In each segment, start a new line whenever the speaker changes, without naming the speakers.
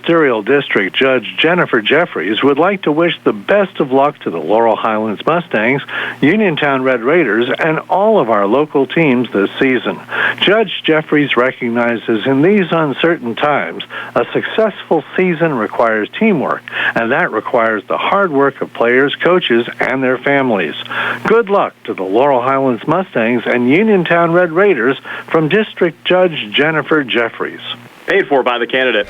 Ministerial District Judge Jennifer Jeffries would like to wish the best of luck to the Laurel Highlands Mustangs, Uniontown Red Raiders, and all of our local teams this season. Judge Jeffries recognizes in these uncertain times, a successful season requires teamwork, and that requires the hard work of players, coaches, and their families. Good luck to the Laurel Highlands Mustangs and Uniontown Red Raiders from District Judge Jennifer Jeffries.
Paid for by the candidate.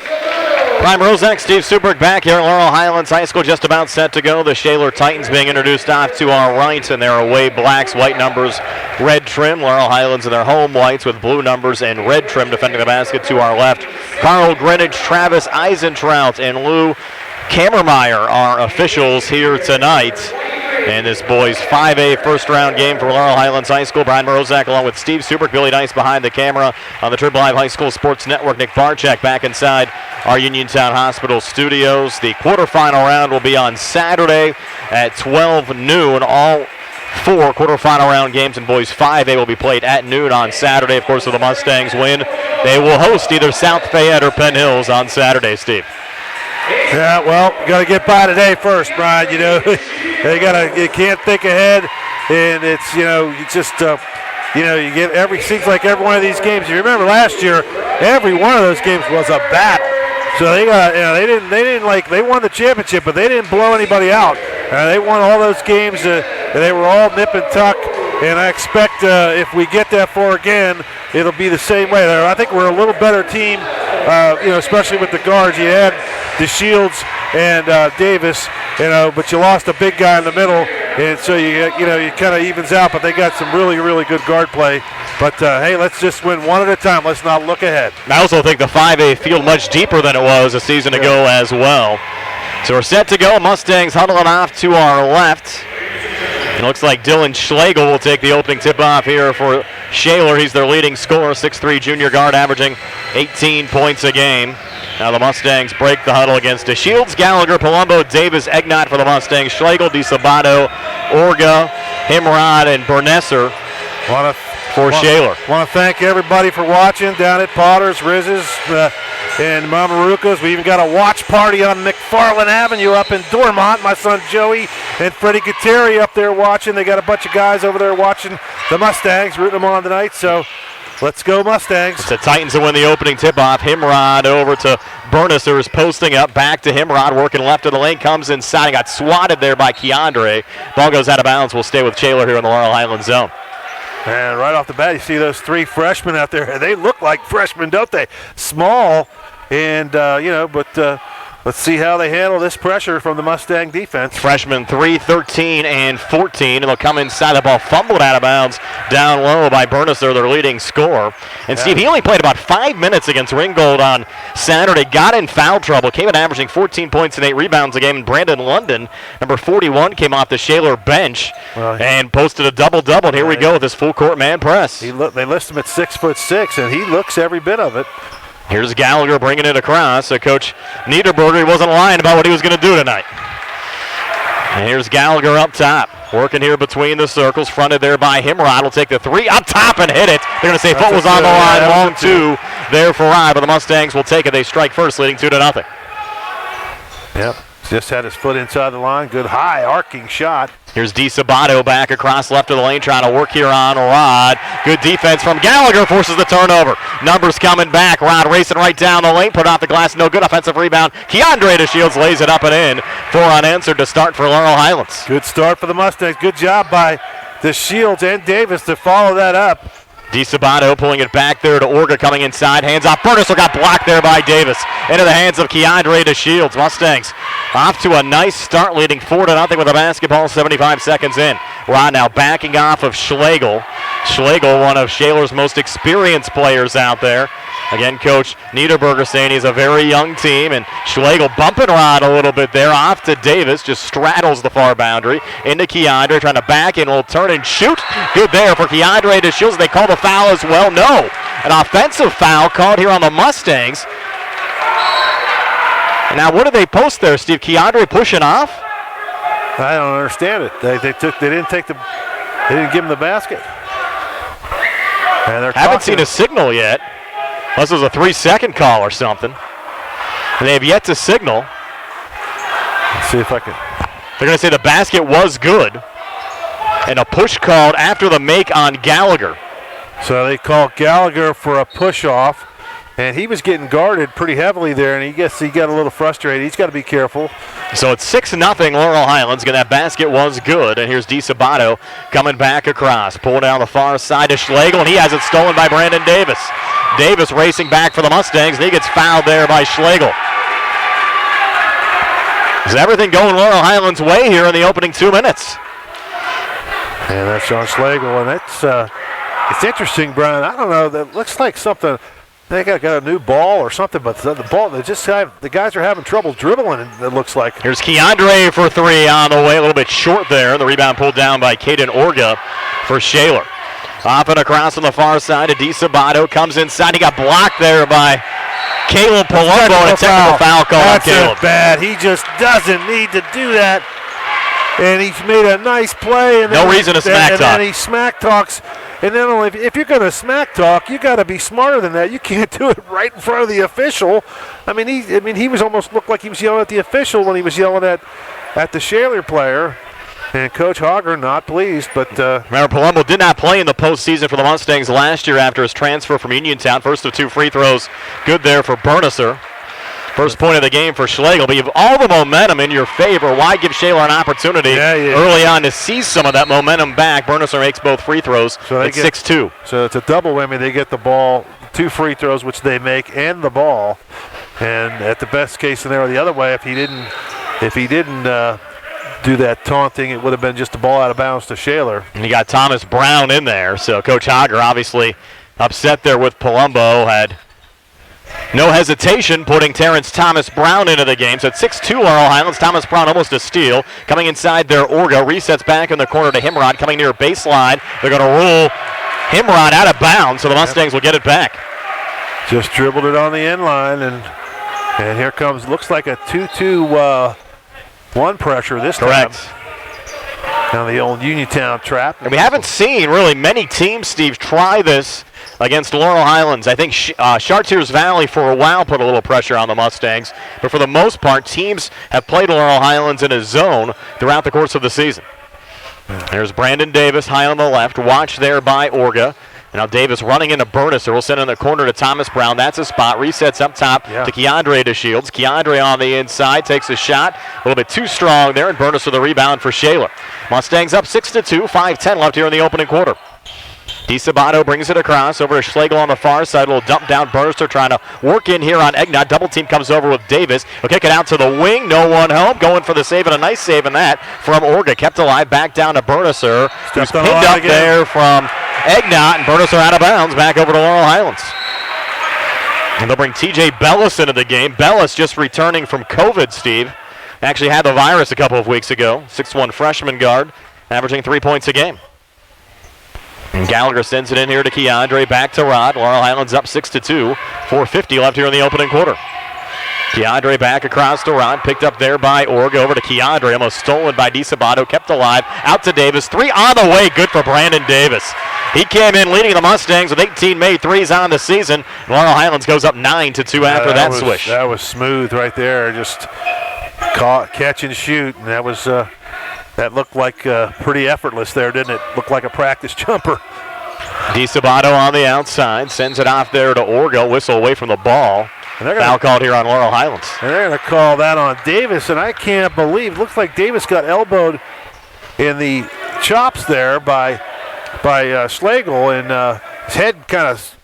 Brian Rozak, Steve Suberg back here at Laurel Highlands High School, just about set to go. The Shaler Titans being introduced off to our right, and their away blacks, white numbers, red trim. Laurel Highlands in their home whites with blue numbers and red trim defending the basket to our left. Carl Greenwich, Travis Eisentrout, and Lou Kammermeyer are officials here tonight. And this boys 5A first-round game for Laurel Highlands High School. Brian Morozak along with Steve Suberg, Billy Dice behind the camera on the Triple Live High School Sports Network. Nick Barczyk back inside our Uniontown Hospital studios. The quarterfinal round will be on Saturday at 12 noon. All 4 quarterfinal round games in boys 5A will be played at noon on Saturday. Of course, if the Mustangs win, they will host either South Fayette or Penn Hills on Saturday, Steve.
Yeah, well, got to get by today first, Brian. You know, you can't think ahead, and it's, you get seems like every one of these games. You remember last year, every one of those games was a battle. So they won the championship, but they didn't blow anybody out. They won all those games, and they were all nip and tuck. And I expect if we get that far again, it'll be the same way. I think we're a little better team, especially with the guards. You had DeShields and Davis, but you lost a big guy in the middle, and so you kind of evens out. But they got some really, really good guard play. But hey, let's just win one at a time. Let's not look ahead.
I also think the 5A field much deeper than it was a season ago as well. So we're set to go. Mustangs huddling off to our left. It looks like Dylan Schlegel will take the opening tip-off here for Shaler. He's their leading scorer, 6'3" junior guard, averaging 18 points a game. Now the Mustangs break the huddle against DeShields, Gallagher, Palumbo, Davis, Egnott for the Mustangs, Schlegel, DeSabato, Orga, Himrod, and Bernesser for Shaler.
Want to thank everybody for watching down at Potter's, Riz's, and Mamaruka's. We even got a watch party on McFarland Avenue up in Dormont. My son Joey and Freddie Gutierrez up there watching. They got a bunch of guys over there watching the Mustangs, rooting them on tonight. So let's go Mustangs.
It's the Titans who win the opening tip-off. Himrod over to Bernesser is posting up. Back to Himrod, working left of the lane. Comes inside. Got swatted there by Keandre. Ball goes out of bounds. We'll stay with Shaler here in the Laurel Highlands zone.
And right off the bat, you see those 3 freshmen out there. They look like freshmen, don't they? Small, and, but let's see how they handle this pressure from the Mustang defense.
Freshmen 3, 13, and 14. And they'll come inside. The ball fumbled out of bounds down low by Bernesser, their leading scorer. And, Steve, he only played about 5 minutes against Ringgold on Saturday. Got in foul trouble. Came in averaging 14 points and 8 rebounds a game. And Brandon London, number 41, came off the Shaler bench and posted a double-double. And here we go with this full-court man press.
They list him at 6'6", and he looks every bit of it.
Here's Gallagher bringing it across. So Coach Niederberger, he wasn't lying about what he was going to do tonight. And here's Gallagher up top, working here between the circles, fronted there by Himrod. Will take the 3 up top and hit it. They're going to say foot was on the line, long 2 there for Rye, but the Mustangs will take it. They strike first, leading 2-0.
Yep, just had his foot inside the line. Good high arcing shot.
Here's DeSabato back across left of the lane, trying to work here on Rod. Good defense from Gallagher, forces the turnover. Numbers coming back. Rod racing right down the lane, put off the glass, no good. Offensive rebound. Keandre DeShields lays it up and in for unanswered to start for Laurel Highlands.
Good start for the Mustangs. Good job by DeShields and Davis to follow that up.
DeSabato pulling it back there to Orga, coming inside. Hands off. Bernesser got blocked there by Davis. Into the hands of Keandre DeShields. Mustangs off to a nice start, leading 4-0 with a basketball, 75 seconds in. Rod now backing off of Schlegel. Schlegel, one of Shaler's most experienced players out there. Again, Coach Niederberger saying he's a very young team, and Schlegel bumping Rod a little bit there. Off to Davis, just straddles the far boundary. Into Keandre, trying to back in, will turn and shoot. Good there for Keandre DeShields. They call the foul as well. No, an offensive foul called here on the Mustangs. Now, what did they post there, Steve? Keandre pushing off?
I don't understand it. They didn't give him the basket. And they're
haven't seen a signal yet. Unless it was a 3-second call or something. They have yet to signal.
Let's see if I can.
They're going to say the basket was good. And a push called after the make on Gallagher.
So they call Gallagher for a push-off. And he was getting guarded pretty heavily there, and he got a little frustrated. He's got to be careful.
So it's 6-0 Laurel Highlands. Again, that basket was good. And here's DeSabato coming back across. Pulling down the far side to Schlegel, and he has it stolen by Brandon Davis. Davis racing back for the Mustangs, and he gets fouled there by Schlegel. Is everything going Laurel Highlands' way here in the opening 2 minutes?
And that's John Schlegel, and it's interesting, Brian. I don't know. That looks like something. They got a new ball or something, but the ball, the guys are having trouble dribbling, it looks like.
Here's Keandre for three on the way, a little bit short there. The rebound pulled down by Caden Orga for Shaler. Off and across on the far side to DeSabato, comes inside. He got blocked there by Caleb Palumbo, and a technical foul call on Caleb.
That's bad. He just doesn't need to do that. And he's made a nice play. And
no reason to smack talk.
And then he smack talks. And then if you're going to smack talk, you got to be smarter than that. You can't do it right in front of the official. He was almost looked like he was yelling at the official when he was yelling at the Shaler player. And Coach Hogger not pleased, but
remember, Palumbo did not play in the postseason for the Mustangs last year after his transfer from Uniontown. First of two free throws, good there for Bernicer. First point of the game for Schlegel, but you have all the momentum in your favor. Why give Shaler an opportunity early on to see some of that momentum back? Bernicer makes both free throws at 6-2.
So it's a double whammy. They get the ball, 2 free throws, which they make, and the ball. And at the best case scenario, the other way, if he didn't do that taunting, it would have been just a ball out of bounds to Shaler.
And you got Thomas Brown in there, so Coach Hogger obviously upset there with Palumbo. Had no hesitation putting Terrence Thomas Brown into the game. So it's 6-2 Laurel Highlands. Thomas Brown almost a steal. Coming inside there, Orga resets back in the corner to Himrod, coming near baseline. They're going to rule Himrod out of bounds, so the Mustangs will get it back.
Just dribbled it on the end line, and here comes, looks like a 2-2 one pressure this time.
Correct.
Now the old Uniontown trap.
And we haven't seen really many teams, Steve, try this against Laurel Highlands. I think Chartiers Valley for a while put a little pressure on the Mustangs, but for the most part, teams have played Laurel Highlands in a zone throughout the course of the season. There's Brandon Davis high on the left, watched there by Orga. Now Davis running into Bernicer. We'll send in the corner to Thomas Brown. That's a spot. Resets up top to Keandre to Shields. Keandre on the inside takes a shot. A little bit too strong there, and Bernicer the rebound for Shaler. Mustangs up 6-2. 5:10 left here in the opening quarter. DeSabato brings it across over to Schlegel on the far side. A little dump down. Bernicer trying to work in here on Egnott. Double team comes over with Davis. He'll kick it out to the wing. No one home. Going for the save, and a nice save in that from Orga. Kept alive. Back down to Bernicer, who's pinned up there from Egnott, and Bernicer out of bounds. Back over to Laurel Highlands. And they'll bring TJ Bellis into the game. Bellis just returning from COVID, Steve. Actually had the virus a couple of weeks ago. 6'1" freshman guard, averaging 3 points a game. And Gallagher sends it in here to Keandre, back to Rod. Laurel Highlands up 6-2. 4:50 left here in the opening quarter. Keandre back across to Rod, picked up there by Orga, over to Keandre, almost stolen by DeSabato, kept alive, out to Davis. 3 on the way, good for Brandon Davis. He came in leading the Mustangs with 18 made threes on the season. Laurel Highlands goes up 9-2 after that swish.
That was smooth right there, just catch and shoot, and that was that looked like pretty effortless there, didn't it? Looked like a practice jumper.
DeSabato on the outside, sends it off there to Orga, whistle away from the ball. Foul called here on Laurel Highlands.
And they're going to call that on Davis, and I can't believe, looks like Davis got elbowed in the chops there by Schlegel, and his head kind of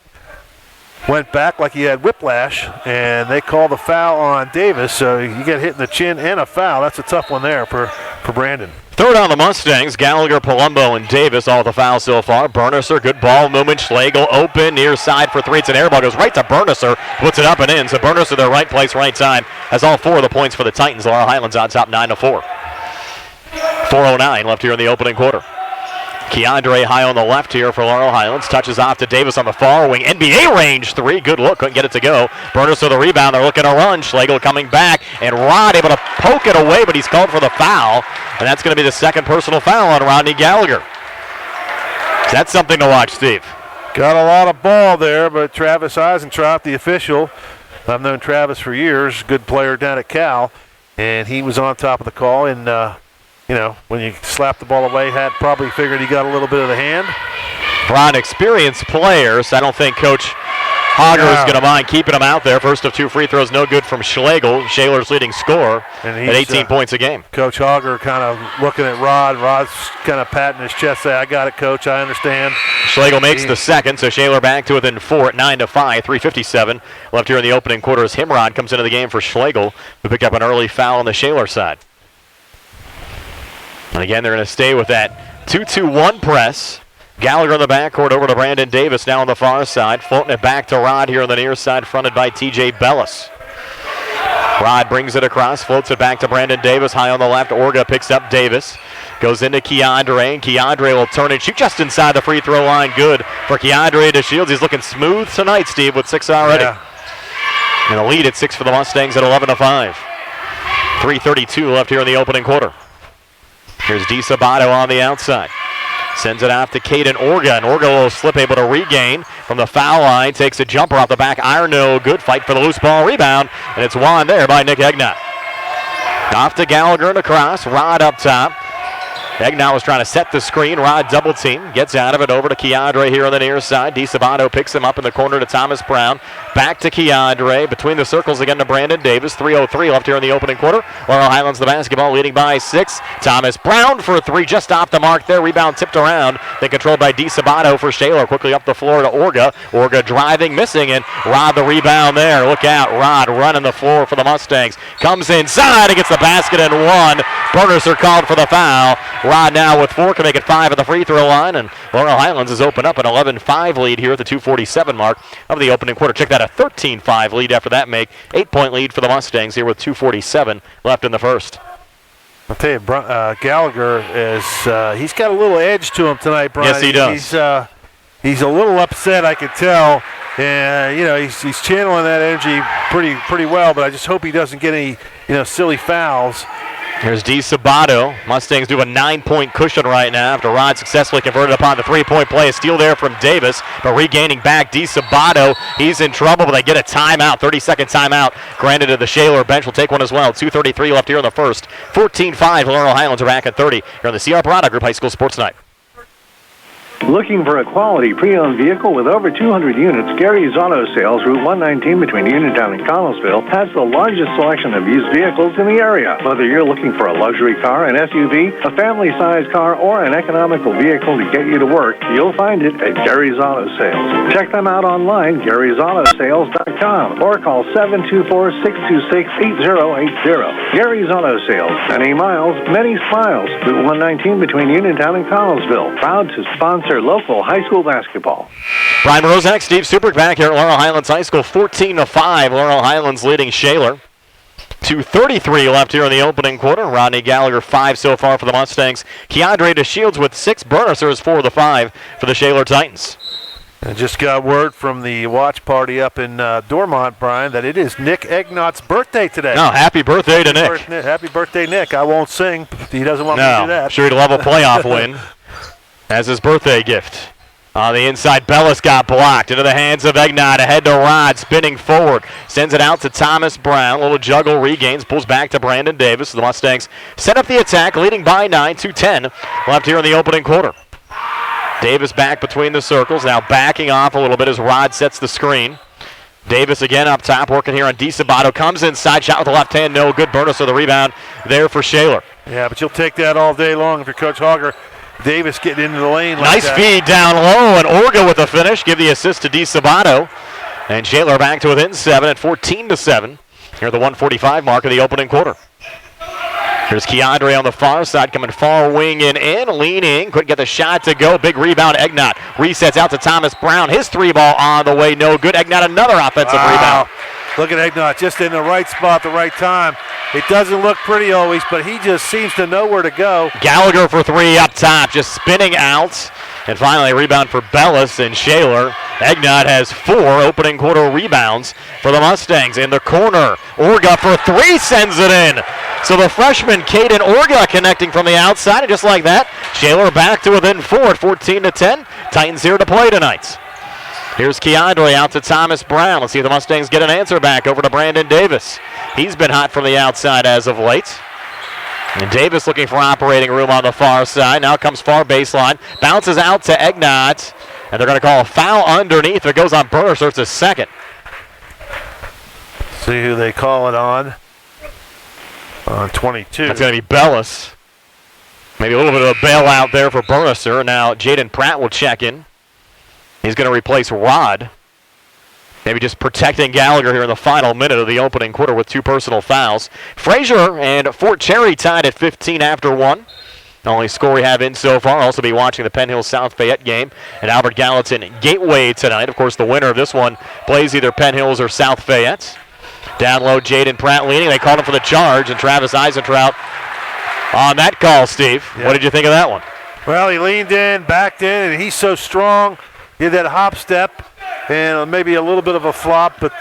went back like he had whiplash, and they call the foul on Davis. So you get hit in the chin and a foul. That's a tough one there for Brandon.
Third on the Mustangs, Gallagher, Palumbo, and Davis, all the fouls so far. Bernicer, good ball movement. Schlegel open, near side for 3. It's an air ball, goes right to Bernicer, puts it up and in. So Bernicer, the right place, right time, has all 4 of the points for the Titans. Laurel Highlands on top 9-4. 4:09 left here in the opening quarter. Keandre high on the left here for Laurel Highlands. Touches off to Davis on the far wing. NBA range 3. Good look. Couldn't get it to go. Bernicer the rebound. They're looking to run. Schlegel coming back. And Rod able to poke it away, but he's called for the foul. And that's going to be the second personal foul on Rodney Gallagher. That's something to watch, Steve.
Got a lot of ball there, but Travis Eisentraut, the official, I've known Travis for years, good player down at Cal, and he was on top of the call. And, when you slap the ball away, had probably figured he got a little bit of the hand.
Ron, experienced players. I don't think Coach Hager is going to mind keeping him out there. First of 2 free throws, no good from Schlegel, Shaler's leading scorer, at 18 points a game.
Coach Hager kind of looking at Rod. Rod's kind of patting his chest, saying, I got it, Coach, I understand.
Schlegel makes the second, so Shaler back to within 4 at 9-5, 3:57 left here in the opening quarter as Himrod comes into the game for Schlegel, who picked up an early foul on the Shaler side. And again, they're going to stay with that 2-2-1 press. Gallagher in the backcourt over to Brandon Davis now on the far side. Floating it back to Rod here on the near side, fronted by TJ Bellis. Rod brings it across, floats it back to Brandon Davis. High on the left, Orga picks up Davis. Goes into Keandre, and Keandre will turn and shoot just inside the free throw line. Good for Keandre to Shields. He's looking smooth tonight, Steve, with 6 already.
Yeah.
And a lead at 6 for the Mustangs at 11-5. 3:32 left here in the opening quarter. Here's DiSabato on the outside. Sends it off to Caden Orga, and Orga will slip, able to regain from the foul line. Takes a jumper off the back iron, no good. Fight for the loose ball rebound, and it's won there by Nick Egnott. Off to Gallagher and across. Rod up top. Egnott was trying to set the screen. Rod double team. Gets out of it over to Keandre here on the near side. DiSabato picks him up in the corner to Thomas Brown. Back to Keandre. Between the circles again to Brandon Davis. 3:03 left here in the opening quarter. Laurel Highlands the basketball, leading by 6. Thomas Brown for 3. Just off the mark there. Rebound tipped around. Then controlled by DiSabato for Shaler. Quickly up the floor to Orga. Orga driving, missing, and Rod the rebound there. Look out. Rod running the floor for the Mustangs. Comes inside and gets the basket and 1. Burners are called for the foul. Rod now with 4 can make it 5 at the free throw line, and Laurel Highlands has opened up an 11-5 lead here at the 2:47 mark of the opening quarter. Check that, a 13-5 lead after that make. 8-point lead for the Mustangs here with 2:47 left in the first.
I'll tell you, Gallagher is he's got a little edge to him tonight, Brian.
Yes, he does.
He's a little upset, I could tell. And he's channeling that energy pretty well, but I just hope he doesn't get any silly fouls.
Here's DiSabato. Mustangs do a 9-point cushion right now after Rod successfully converted upon the 3-point play. A steal there from Davis, but regaining back DiSabato. He's in trouble, but they get a timeout, 30-second timeout granted to the Shaler bench. Will take one as well. 2:33 left here in the first. 14-5. Laurel Highlands are back at 30 here on the CR Product Group High School Sports Night.
Looking for a quality pre-owned vehicle with over 200 units, Gary's Auto Sales, Route 119 between Uniontown and Connellsville, has the largest selection of used vehicles in the area. Whether you're looking for a luxury car, an SUV, a family-sized car, or an economical vehicle to get you to work, you'll find it at Gary's Auto Sales. Check them out online, Gary'sAutoSales.com, or call 724-626-8080. Gary's Auto Sales, many miles, many smiles. Route 119 between Uniontown and Connellsville, proud to sponsor local high school basketball.
Brian Rozak, Steve Subrick back here at Laurel Highlands High School, 14-5. Laurel Highlands leading Shaler. 2:33 left here in the opening quarter. Rodney Gallagher 5 so far for the Mustangs. Keandre DeShields with 6. Burner is 4 of the 5 for the Shaler Titans.
I just got word from the watch party up in Dormont, Brian, that it is Nick Egnott's birthday today.
No, happy birthday to Nick.
Happy birthday, Nick. I won't sing. He doesn't want me to do that.
Sure he'd love a playoff win as his birthday gift. On the inside, Bellis got blocked into the hands of Egnott. Ahead to Rod, spinning forward. Sends it out to Thomas Brown. Little juggle, regains, pulls back to Brandon Davis. The Mustangs set up the attack, leading by 9, 2:10 left here in the opening quarter. Davis back between the circles, now backing off a little bit as Rod sets the screen. Davis again up top, working here on DiSabato. Comes inside, shot with the left hand, no good. Burner, so the rebound there for Shaler.
Yeah, but you'll take that all day long if you're Coach Hager. Davis getting into the lane like
nice
that.
Feed down low, and Orga with the finish. Give the assist to DiSabato. And Shaler back to within 7 at 14-7. Here at the 1:45 mark of the opening quarter. Here's Keandre on the far side, coming far wing and in, leaning. Couldn't get the shot to go. Big rebound, Egnott. Resets out to Thomas Brown. His 3-ball on the way, no good. Egnott another offensive rebound.
Look at Egnott, just in the right spot at the right time. It doesn't look pretty always, but he just seems to know where to go.
Gallagher for 3 up top, just spinning out. And finally, a rebound for Bellis and Shaler. Egnott has 4 opening quarter rebounds for the Mustangs. In the corner, Orga for 3 sends it in. So the freshman, Caden Orga, connecting from the outside. And just like that, Shaler back to within 4 at 14-10. Titans here to play tonight. Here's Keandre out to Thomas Brown. Let's see if the Mustangs get an answer back over to Brandon Davis. He's been hot from the outside as of late. And Davis looking for operating room on the far side. Now comes far baseline. Bounces out to Egnott. And they're going to call a foul underneath. It goes on Burner, so it's a second.
See who they call it on. On 22.
That's going to be Bellis. Maybe a little bit of a bailout there for Burnesser. Now Jaden Pratt will check in. He's going to replace Rod. Maybe just protecting Gallagher here in the final minute of the opening quarter with 2 personal fouls. Frazier and Fort Cherry tied at 15 after 1. The only score we have in so far. Also be watching the Penn Hills South Fayette game at Albert Gallatin Gateway tonight. Of course, the winner of this one plays either Penn Hills or South Fayette. Down low, Jaden Pratt leading. They called him for the charge, and Travis Eisentrout on that call, Steve. Yeah. What did you think of that one?
Well, he leaned in, backed in, and he's so strong. He did that hop step, and maybe a little bit of a flop, but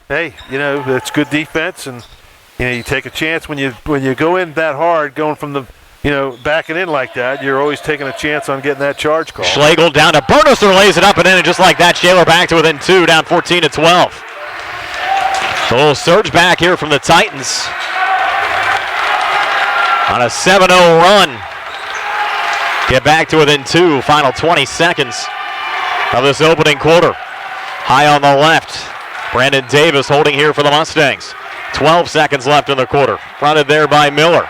hey, it's good defense, and you take a chance when you go in that hard, going from the backing in like that, you're always taking a chance on getting that charge call.
Schlegel down to Burnesser, lays it up and in, and just like that, Shaler back to within 2, down 14-12. A little surge back here from the Titans on a 7-0 run. Get back to within 2, final 20 seconds of this opening quarter. High on the left, Brandon Davis holding here for the Mustangs. 12 seconds left in the quarter. Fronted there by Miller.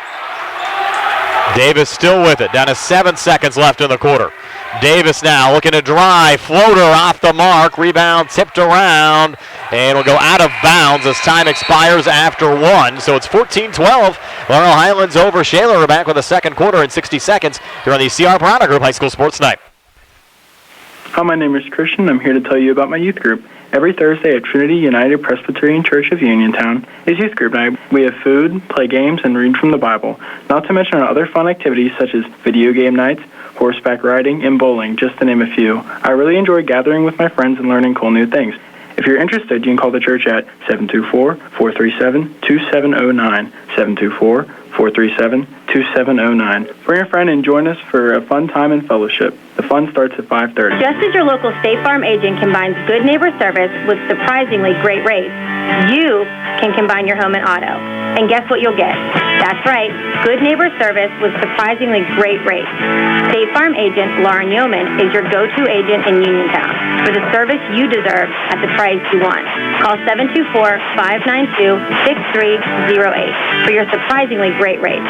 Davis still with it, down to 7 seconds left in the quarter. Davis now looking to drive, floater off the mark, rebound tipped around, and will go out of bounds as time expires after 1. So it's 14-12. Laurel Highlands over Shaler. We're back with the second quarter in 60 seconds here on the C.R. Piranha Group High School Sports Night.
Hi, my name is Christian. I'm here to tell you about my youth group. Every Thursday at Trinity United Presbyterian Church of Uniontown is youth group night. We have food, play games, and read from the Bible. Not to mention our other fun activities such as video game nights, horseback riding, and bowling, just to name a few. I really enjoy gathering with my friends and learning cool new things. If you're interested, you can call the church at 724-437-2709, 724-437-2709. Bring a friend and join us for a fun time in fellowship. The fun starts at 5:30.
Just as your local State Farm agent combines good neighbor service with surprisingly great rates, you can combine your home and auto. And guess what you'll get? That's right, good neighbor service with surprisingly great rates. State Farm agent Lauren Yeoman is your go-to agent in Uniontown for the service you deserve at the price you want. Call 724-592-6308 for your surprisingly great rates.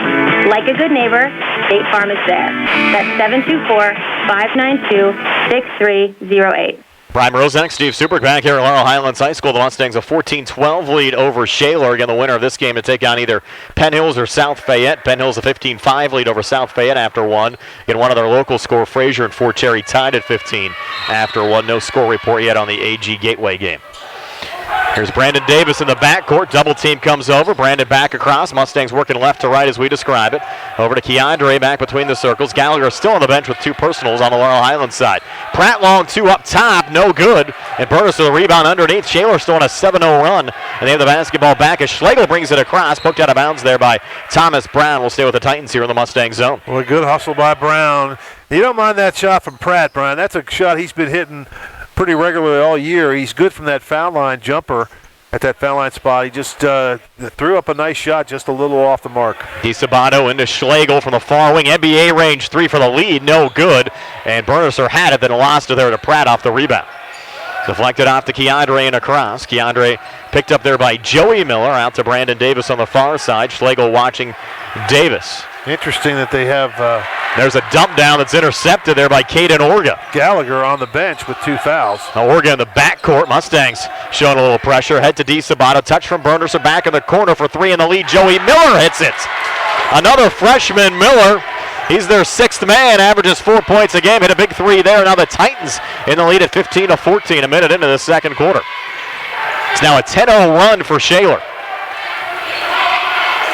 Like a good neighbor, State Farm is there. That's 724-592-6308.
Brian Rosenek, Steve Superk back here at Laurel Highlands High School. The Mustangs a 14-12 lead over Shaler. Again, the winner of this game to take on either Penn Hills or South Fayette. Penn Hills a 15-5 lead over South Fayette after 1. Again, one of their local score, Frazier and Fort Cherry tied at 15 after 1. No score report yet on the AG Gateway game. Here's Brandon Davis in the backcourt. Double team comes over. Brandon back across. Mustangs working left to right as we describe it. Over to Keandre back between the circles. Gallagher still on the bench with 2 personals on the Laurel Highlands side. Pratt long 2 up top. No good. And Burtis with a rebound underneath. Shaler still on a 7-0 run. And they have the basketball back as Schlegel brings it across. Poked out of bounds there by Thomas Brown. Will stay with the Titans here in the Mustang zone.
Well, a good hustle by Brown. You don't mind that shot from Pratt, Brian. That's a shot he's been hitting pretty regularly all year. He's good from that foul line jumper at that foul line spot. He just threw up a nice shot, just a little off the mark.
DiSabato into Schlegel from the far wing. NBA range 3 for the lead. No good. And Burnesser had it, then lost it there to Pratt off the rebound. Deflected off to Keandre and across. Keandre picked up there by Joey Miller. Out to Brandon Davis on the far side. Schlegel watching Davis.
Interesting that they have...
There's a dump down that's intercepted there by Caden Orga.
Gallagher on the bench with 2 fouls.
Now Orga in the backcourt. Mustangs showing a little pressure. Head to DiSabato. Touch from Burnesser back in the corner for 3 in the lead. Joey Miller hits it. Another freshman, Miller. He's their 6th man, averages 4 points a game. Hit a big 3 there. Now the Titans in the lead at 15-14, a minute into the second quarter. It's now a 10-0 run for Shaler.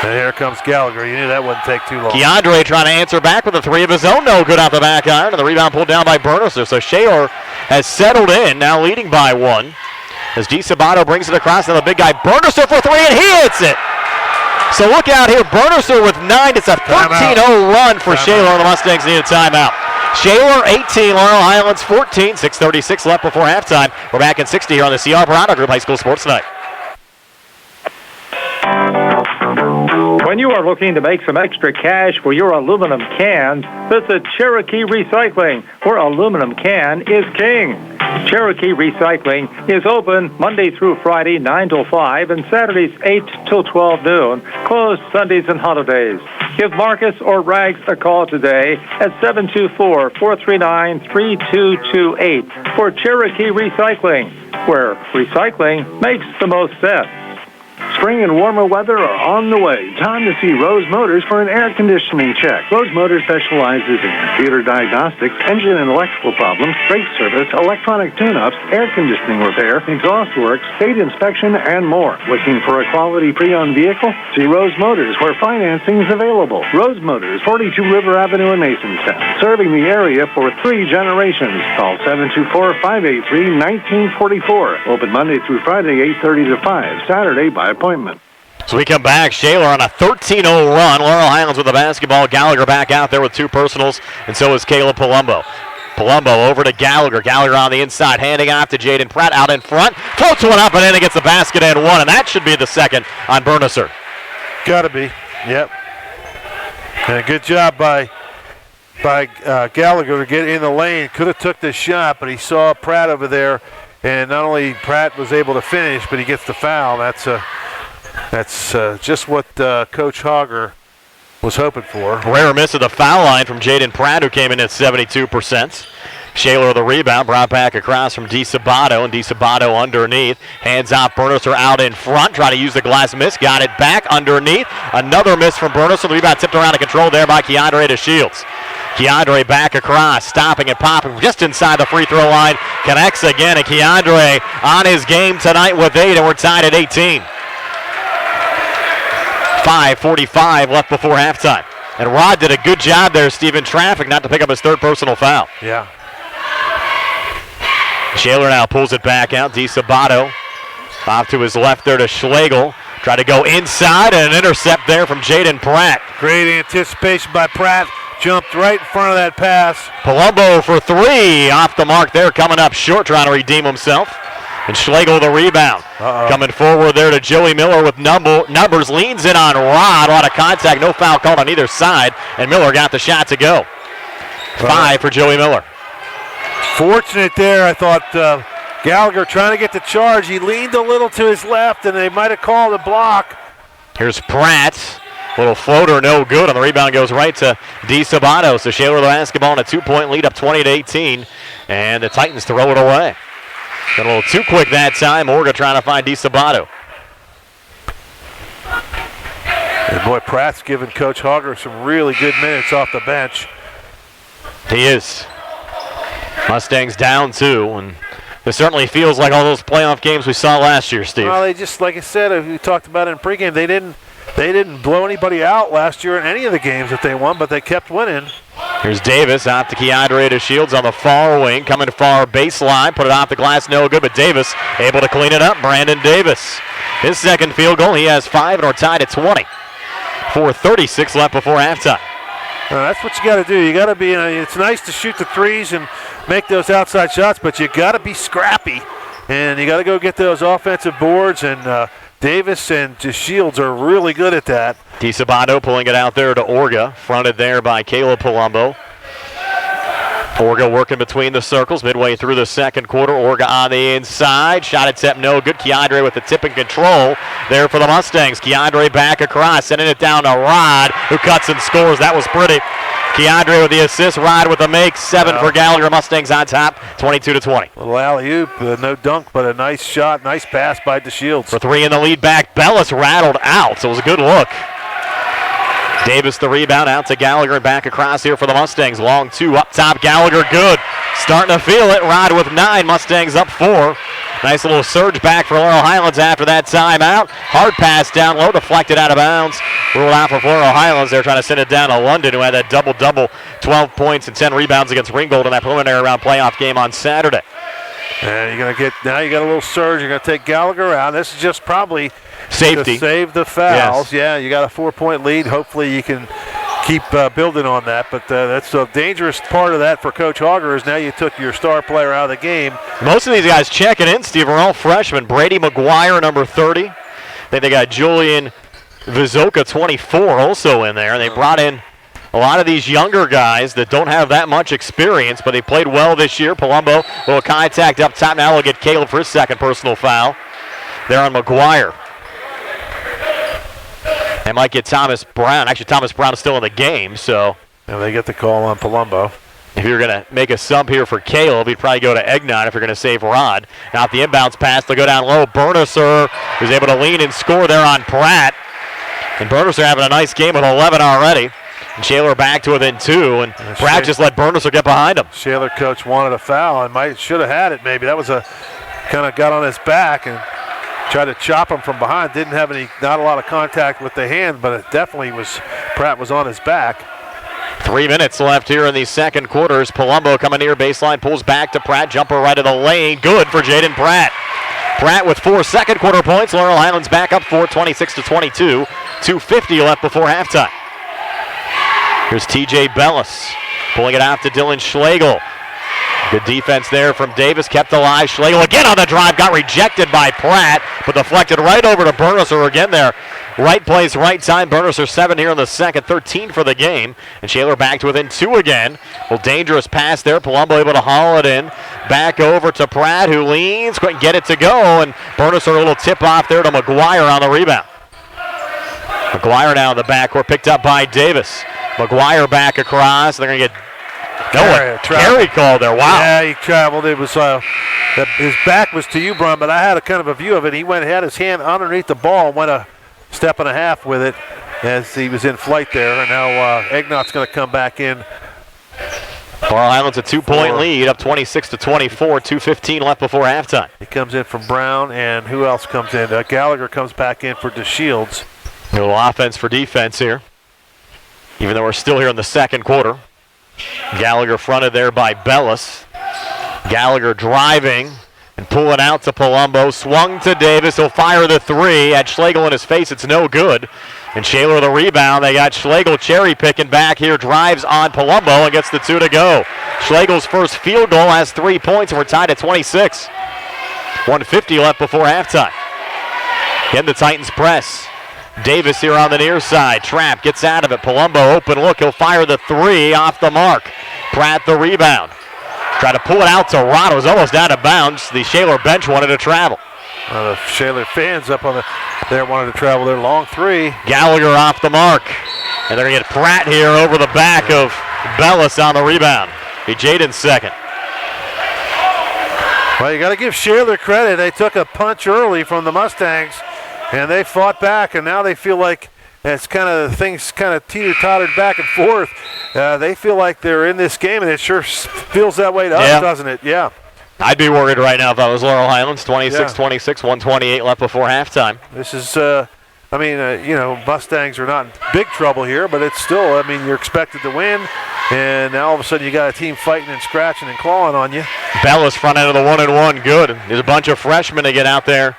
And here comes Gallagher. You knew that wouldn't take too long.
Keandre trying to answer back with a 3 of his own. No good off the back iron, and the rebound pulled down by Burnesser. So Shaler has settled in, now leading by 1. As DiSabato brings it across, now the big guy Burnesser for 3, and he hits it. So look out here, Burnesser with 9. It's a 13-0 run for Shaler, and the Mustangs need a timeout. Shaler 18, Laurel Highlands 14. 6:36 left before halftime. We're back in 60 here on the CR Verano Group High School Sports Night.
When you are looking to make some extra cash for your aluminum cans, visit Cherokee Recycling, where aluminum can is king. Cherokee Recycling is open Monday through Friday, 9 till 5, and Saturdays, 8 till 12 noon, closed Sundays and holidays. Give Marcus or Rags a call today at 724-439-3228 for Cherokee Recycling, where recycling makes the most sense.
Spring and warmer weather are on the way. Time to see Rose Motors for an air conditioning check. Rose Motors specializes in computer diagnostics, engine and electrical problems, brake service, electronic tune-ups, air conditioning repair, exhaust work, state inspection, and more. Looking for a quality pre-owned vehicle? See Rose Motors, where financing is available. Rose Motors, 42 River Avenue in Masontown, serving the area for 3 generations. Call 724-583-1944. Open Monday through Friday, 8:30 to 5. Saturday by appointment.
So we come back. Shaler on a 13-0 run. Laurel Highlands with the basketball. Gallagher back out there with 2 personals, and so is Caleb Palumbo. Palumbo over to Gallagher. Gallagher on the inside, handing off to Jaden Pratt out in front. Floats one up and in against the basket and one, and that should be the second on Bernicer.
Gotta be. Yep. And a good job by Gallagher to get in the lane. Could have took this shot, but he saw Pratt over there, and not only Pratt was able to finish, but he gets the foul. That's just what Coach Hogger was hoping for.
Rare miss of the foul line from Jaden Pratt, who came in at 72%. Shaler the rebound, brought back across from DeSabato, and DeSabato underneath. Hands off, Bernicer out in front, trying to use the glass miss, got it back underneath. Another miss from Bernicer. The rebound tipped around and controlled there by Keandre DeShields. Keandre back across, stopping and popping just inside the free throw line. Connects again, and Keandre on his game tonight with 8, and we're tied at 18. 5:45 left before halftime. And Rod did a good job there, Steve, in traffic, not to pick up his 3rd personal foul.
Yeah.
Shaler now pulls it back out. DeSabato off to his left there to Schlegel. Try to go inside, and an intercept there from Jaden Pratt.
Great anticipation by Pratt. Jumped right in front of that pass.
Palumbo for 3. Off the mark there, coming up short, trying to redeem himself. And Schlegel the rebound. Coming forward there to Joey Miller with numbers. Leans in on Rod. A lot of contact. No foul called on either side. And Miller got the shot to go. 5 for Joey Miller.
Fortunate there, I thought Gallagher trying to get the charge. He leaned a little to his left, and they might have called a block.
Here's Pratt. Little floater, no good. On the rebound goes right to DeSabato. So Shaler the basketball in a 2-point lead, up 20-18. And the Titans throw it away. Got a little too quick that time. Orga trying to find DeSabato.
And boy, Pratt's giving Coach Hogger some really good minutes off the bench.
He is. Mustangs down 2, and it certainly feels like all those playoff games we saw last year, Steve.
Well, they just, like I said, we talked about it in pregame, they didn't blow anybody out last year in any of the games that they won, but they kept winning.
Here's Davis out to Keandre DeShields on the far wing, coming to far baseline, put it off the glass, no good, but Davis able to clean it up. Brandon Davis, his 2nd field goal, he has 5, and we're tied at 20. 4:36 left before halftime.
That's what you got to do. You got to be. It's nice to shoot the threes and make those outside shots, but you got to be scrappy, and you got to go get those offensive boards. And Davis and DeShields are really good at that.
DeSabato pulling it out there to Orga, fronted there by Caleb Palumbo. Orga working between the circles midway through the 2nd quarter. Orga on the inside. Shot attempt no good. Keandre with the tip and control there for the Mustangs. Keandre back across, sending it down to Rod, who cuts and scores. That was pretty. Keandre with the assist. Rod with the make. 7 for Gallagher. Mustangs on top, 22-20.
Little alley-oop, no dunk, but a nice shot. Nice pass by DeShields.
For 3 in the lead back. Bellis rattled out, so it was a good look. Davis the rebound out to Gallagher, back across here for the Mustangs. Long 2 up top. Gallagher good. Starting to feel it. Rod with 9. Mustangs up 4. Nice little surge back for Laurel Highlands after that timeout. Hard pass down low, deflected out of bounds. Ruled out for Laurel Highlands. They're trying to send it down to London, who had that double-double, 12 points and 10 rebounds against Ringgold in that preliminary round playoff game on Saturday.
And you got a little surge. You're going to take Gallagher out. This is just probably
safety
to save the fouls. Yes. Yeah, you got a 4-point lead. Hopefully you can keep building on that. But that's a dangerous part of that for Coach Hauger is now you took your star player out of the game.
Most of these guys checking in, Steve, are all freshmen. Brady McGuire, number 30. Then they got Julian Vizoka, 24, also in there. They brought in a lot of these younger guys that don't have that much experience, but they played well this year. Palumbo, little contact up top. Now we'll get Caleb for his second personal foul. There on McGuire. They might get Thomas Brown. Actually, Thomas Brown is still in the game, so.
And they get the call on Palumbo.
If you're going to make a sub here for Caleb, you'd probably go to Egnon if you're going to save Rod. Now, the inbounds pass, they'll go down low. Bernicer is able to lean and score there on Pratt. And Bernicer having a nice game with 11 already. And Shaler back to within 2, and Pratt just let Bernicer get behind him.
Shaler coach wanted a foul and should have had it maybe. That was a kind of got on his back and tried to chop him from behind. Didn't have not a lot of contact with the hand, but it definitely was, Pratt was on his back.
3 minutes left here in the second quarters. Palumbo coming near baseline, pulls back to Pratt. Jumper right of the lane. Good for Jaden Pratt. Pratt with 4 second quarter points. Laurel Highlands back up 26-22. 2:50 left before halftime. Here's TJ Bellis pulling it out to Dylan Schlegel. Good defense there from Davis, kept alive. Schlegel again on the drive, got rejected by Pratt, but deflected right over to Bernicer again there. Right place, right time. Bernicer 7 here in the second, 13 for the game. And Shaler back to within 2 again. Well, dangerous pass there. Palumbo able to haul it in. Back over to Pratt, who leans, couldn't get it to go. And Bernicer a little tip off there to McGuire on the rebound. McGuire now in the backcourt, picked up by Davis. McGuire back across. They're going to get carry call there. Wow.
Yeah, he traveled. It was his back was to you, Bron, but I had a kind of a view of it. He had his hand underneath the ball and went a step and a half with it as he was in flight there. And now Egnot's going to come back in.
Laurel Highlands a 2-point lead, up 26-24. 2:15 left before halftime.
He comes in from Brown, and who else comes in? Gallagher comes back in for DeShields.
A little offense for defense here, even though we're still here in the second quarter. Gallagher fronted there by Bellis. Gallagher driving and pulling out to Palumbo. Swung to Davis. He'll fire the 3. Had Schlegel in his face. It's no good. And Shaler the rebound. They got Schlegel cherry picking back here. Drives on Palumbo and gets the 2 to go. Schlegel's first field goal has 3 points, and we're tied at 26. 1:50 left before halftime. Again, the Titans press. Davis here on the near side. Trap gets out of it. Palumbo open look. He'll fire the 3 off the mark. Pratt the rebound. Try to pull it out to Rod. It was almost out of bounds. The Shaler bench wanted to travel.
The Shaler fans up on there wanted to travel their long 3.
Gallagher off the mark. And they're going to get Pratt here over the back of Bellis on the rebound. Be Jaden's second.
Well, you got to give Shaler credit. They took a punch early from the Mustangs. And they fought back, and now they feel like it's kind of things kind of teeter-tottered back and forth. They feel like they're in this game, and it sure feels that way to us, doesn't it? Yeah.
I'd be worried right now if I was Laurel Highlands. 26-26, 1:28 left before halftime.
This is, Mustangs are not in big trouble here, but it's still, you're expected to win, and now all of a sudden you got a team fighting and scratching and clawing on you.
Bellis front end of the 1-and-1, good. There's a bunch of freshmen to get out there.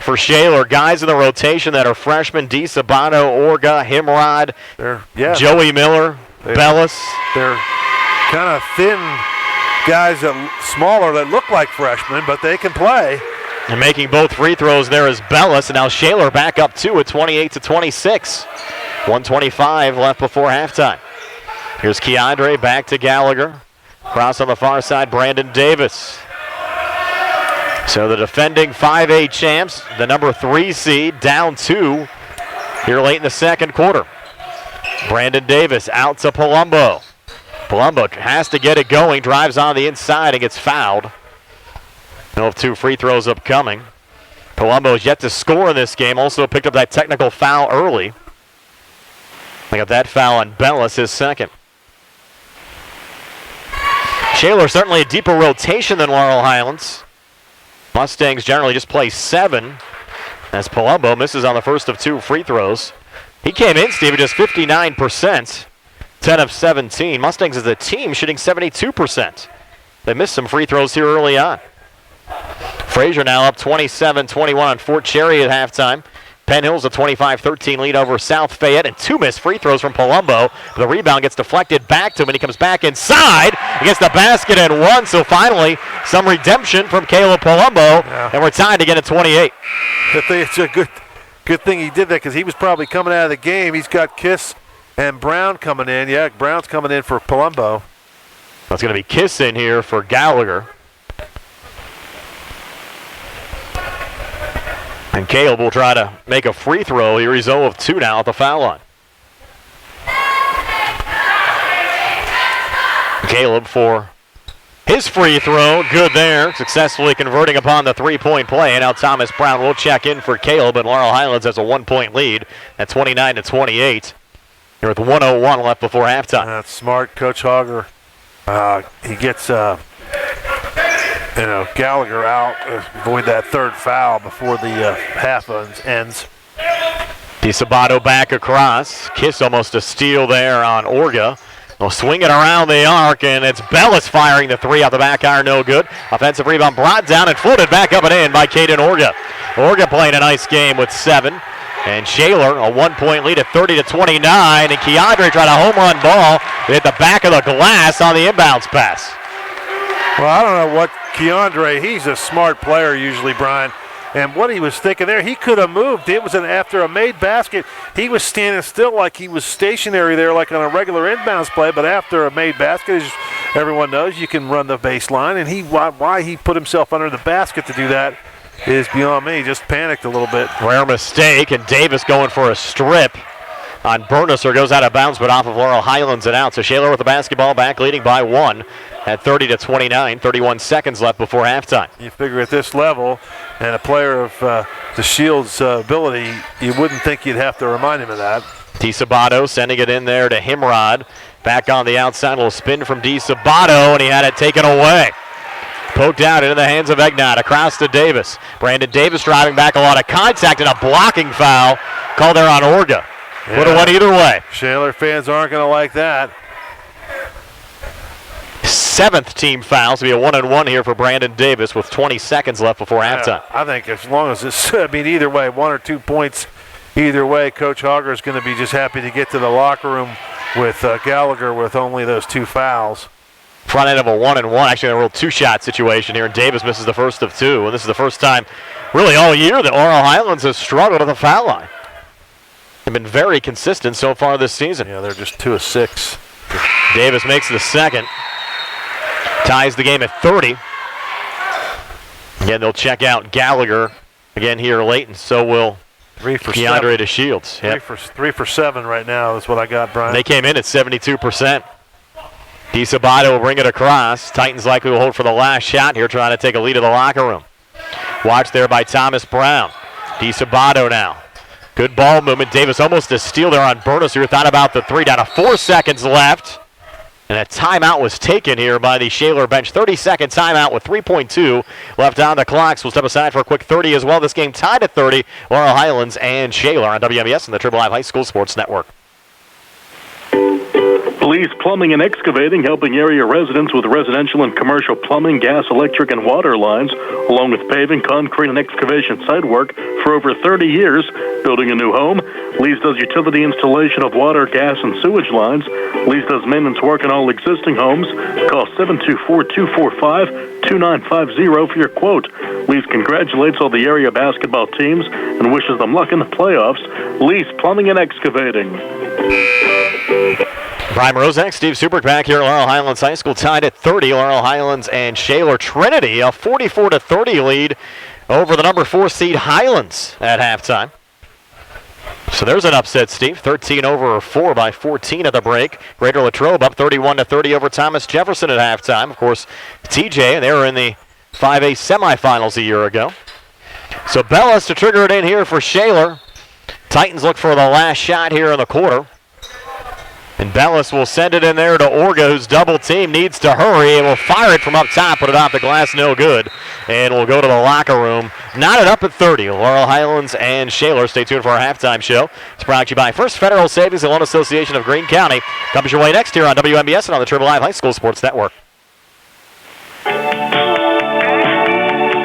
For Shaler, guys in the rotation that are freshmen: D. Sabato, Orga, Himrod, Joey Miller, Bellis.
They're kind of thin guys, smaller, that look like freshmen, but they can play.
And making both free throws there is Bellis, and now Shaler back up 2 at 28-26. 1:25 left before halftime. Here's Keandre back to Gallagher. Cross on the far side, Brandon Davis. So the defending 5A champs, the number 3 seed, down 2 here late in the second quarter. Brandon Davis out to Palumbo. Palumbo has to get it going, drives on the inside and gets fouled. He'll have 2 free throws upcoming. Palumbo's yet to score in this game, also picked up that technical foul early. They got that foul on Bellis, his second. Shaler certainly a deeper rotation than Laurel Highlands. Mustangs generally just play 7 as Palumbo misses on the first of 2 free throws. He came in, Steve, just 59%, 10 of 17. Mustangs as a team shooting 72%. They missed some free throws here early on. Frazier now up 27-21 on Fort Cherry at halftime. Penn Hills a 25-13 lead over South Fayette, and 2 missed free throws from Palumbo. The rebound gets deflected back to him, and he comes back inside. He gets the basket and 1, so finally some redemption from Caleb Palumbo, and we're tied again at 28.
I think it's a good thing he did that because he was probably coming out of the game. He's got Kiss and Brown coming in. Yeah, Brown's coming in for Palumbo.
That's going to be Kiss in here for Gallagher. And Caleb will try to make a free throw. Here he's 0 of 2 now at the foul line. Caleb for his free throw. Good there. Successfully converting upon the 3-point play. And now Thomas Brown will check in for Caleb. And Laurel Highlands has a 1-point lead at 29-28. Here with 1:01 left before halftime.
That's smart, Coach Hogger. He gets Gallagher out, avoid that third foul before the half ends.
DeSabato back across. Kiss almost a steal there on Orga. They'll swing it around the arc, and it's Bellis firing the 3 off the back iron, no good. Offensive rebound brought down and floated back up and in by Caden Orga. Orga playing a nice game with 7. And Shaler, a 1-point lead at 30-29, and Keandre tried a home run ball. It hit the back of the glass on the inbounds pass.
Well, I don't know what Keandre, he's a smart player usually, Brian. And what he was thinking there, he could have moved. It was after a made basket. He was standing still like he was stationary there like on a regular inbounds play. But after a made basket, as everyone knows, you can run the baseline. And why he put himself under the basket to do that is beyond me. He just panicked a little bit.
Rare mistake, and Davis going for a strip on Bernisser. Goes out of bounds, but off of Laurel Highlands and out. So Shaler with the basketball back, leading by 1 at 30-29. 31 seconds left before halftime.
You figure at this level, and a player of the Shield's ability, you wouldn't think you'd have to remind him of that.
DeSabato sending it in there to Himrod. Back on the outside, a little spin from DeSabato, and he had it taken away. Poked out into the hands of Egnott, across to Davis. Brandon Davis driving back, a lot of contact, and a blocking foul called there on Orga.
Yeah.
Would have went either way.
Shaler fans aren't going to like that.
7th team foul, so be a 1-and-1 here for Brandon Davis with 20 seconds left before halftime.
I think as long as it's, either way, 1 or 2 points, either way, Coach Hogger is going to be just happy to get to the locker room with Gallagher with only those 2 fouls.
Front end of a 1-and-1, actually a real 2-shot situation here, and Davis misses the first of 2. And this is the first time really all year that Laurel Highlands has struggled at the foul line. They've been very consistent so far this season.
Yeah, they're just 2 of 6.
Davis makes the second. Ties the game at 30. Again, they'll check out Gallagher again here late, and so will Keandre to Shields.
Yep. 3 for 7 right now is what I got, Brian.
They came in at 72%. DeSabato will bring it across. Titans likely will hold for the last shot here, trying to take a lead of the locker room. Watch there by Thomas Brown. DeSabato now. Good ball movement. Davis almost a steal there on Bernisser, who thought about the 3. Down to 4 seconds left. And a timeout was taken here by the Shaler bench. 30-second timeout with 3.2 left on the clock. So we'll step aside for a quick 30 as well. This game tied at 30. Laurel Highlands and Shaler on WMBS and the Triple Live High School Sports Network.
Lee's Plumbing and Excavating, helping area residents with residential and commercial plumbing, gas, electric, and water lines, along with paving, concrete, and excavation site work for over 30 years. Building a new home, Lee's does utility installation of water, gas, and sewage lines. Lee's does maintenance work in all existing homes. Call 724-245-2950 for your quote. Lee's congratulates all the area basketball teams and wishes them luck in the playoffs. Lee's Plumbing and Excavating.
Brian Rozak, Steve Subrick back here at Laurel Highlands High School, tied at 30. Laurel Highlands and Shaler Trinity, a 44-30 lead over the number 4 seed Highlands at halftime. So there's an upset, Steve. 13 over 4 by 14 at the break. Greater Latrobe up 31-30 over Thomas Jefferson at halftime. Of course, TJ, they were in the 5A semifinals a year ago. So Bellis to trigger it in here for Shaler. Titans look for the last shot here in the quarter. And Bellis will send it in there to Orga, whose double team needs to hurry, and will fire it from up top, put it off the glass, no good. And we'll go to the locker room. Knotted up at 30. Laurel Highlands and Shaler. Stay tuned for our halftime show. It's brought to you by First Federal Savings and Loan Association of Greene County. Comes your way next here on WMBS and on the Triple Live High School Sports Network.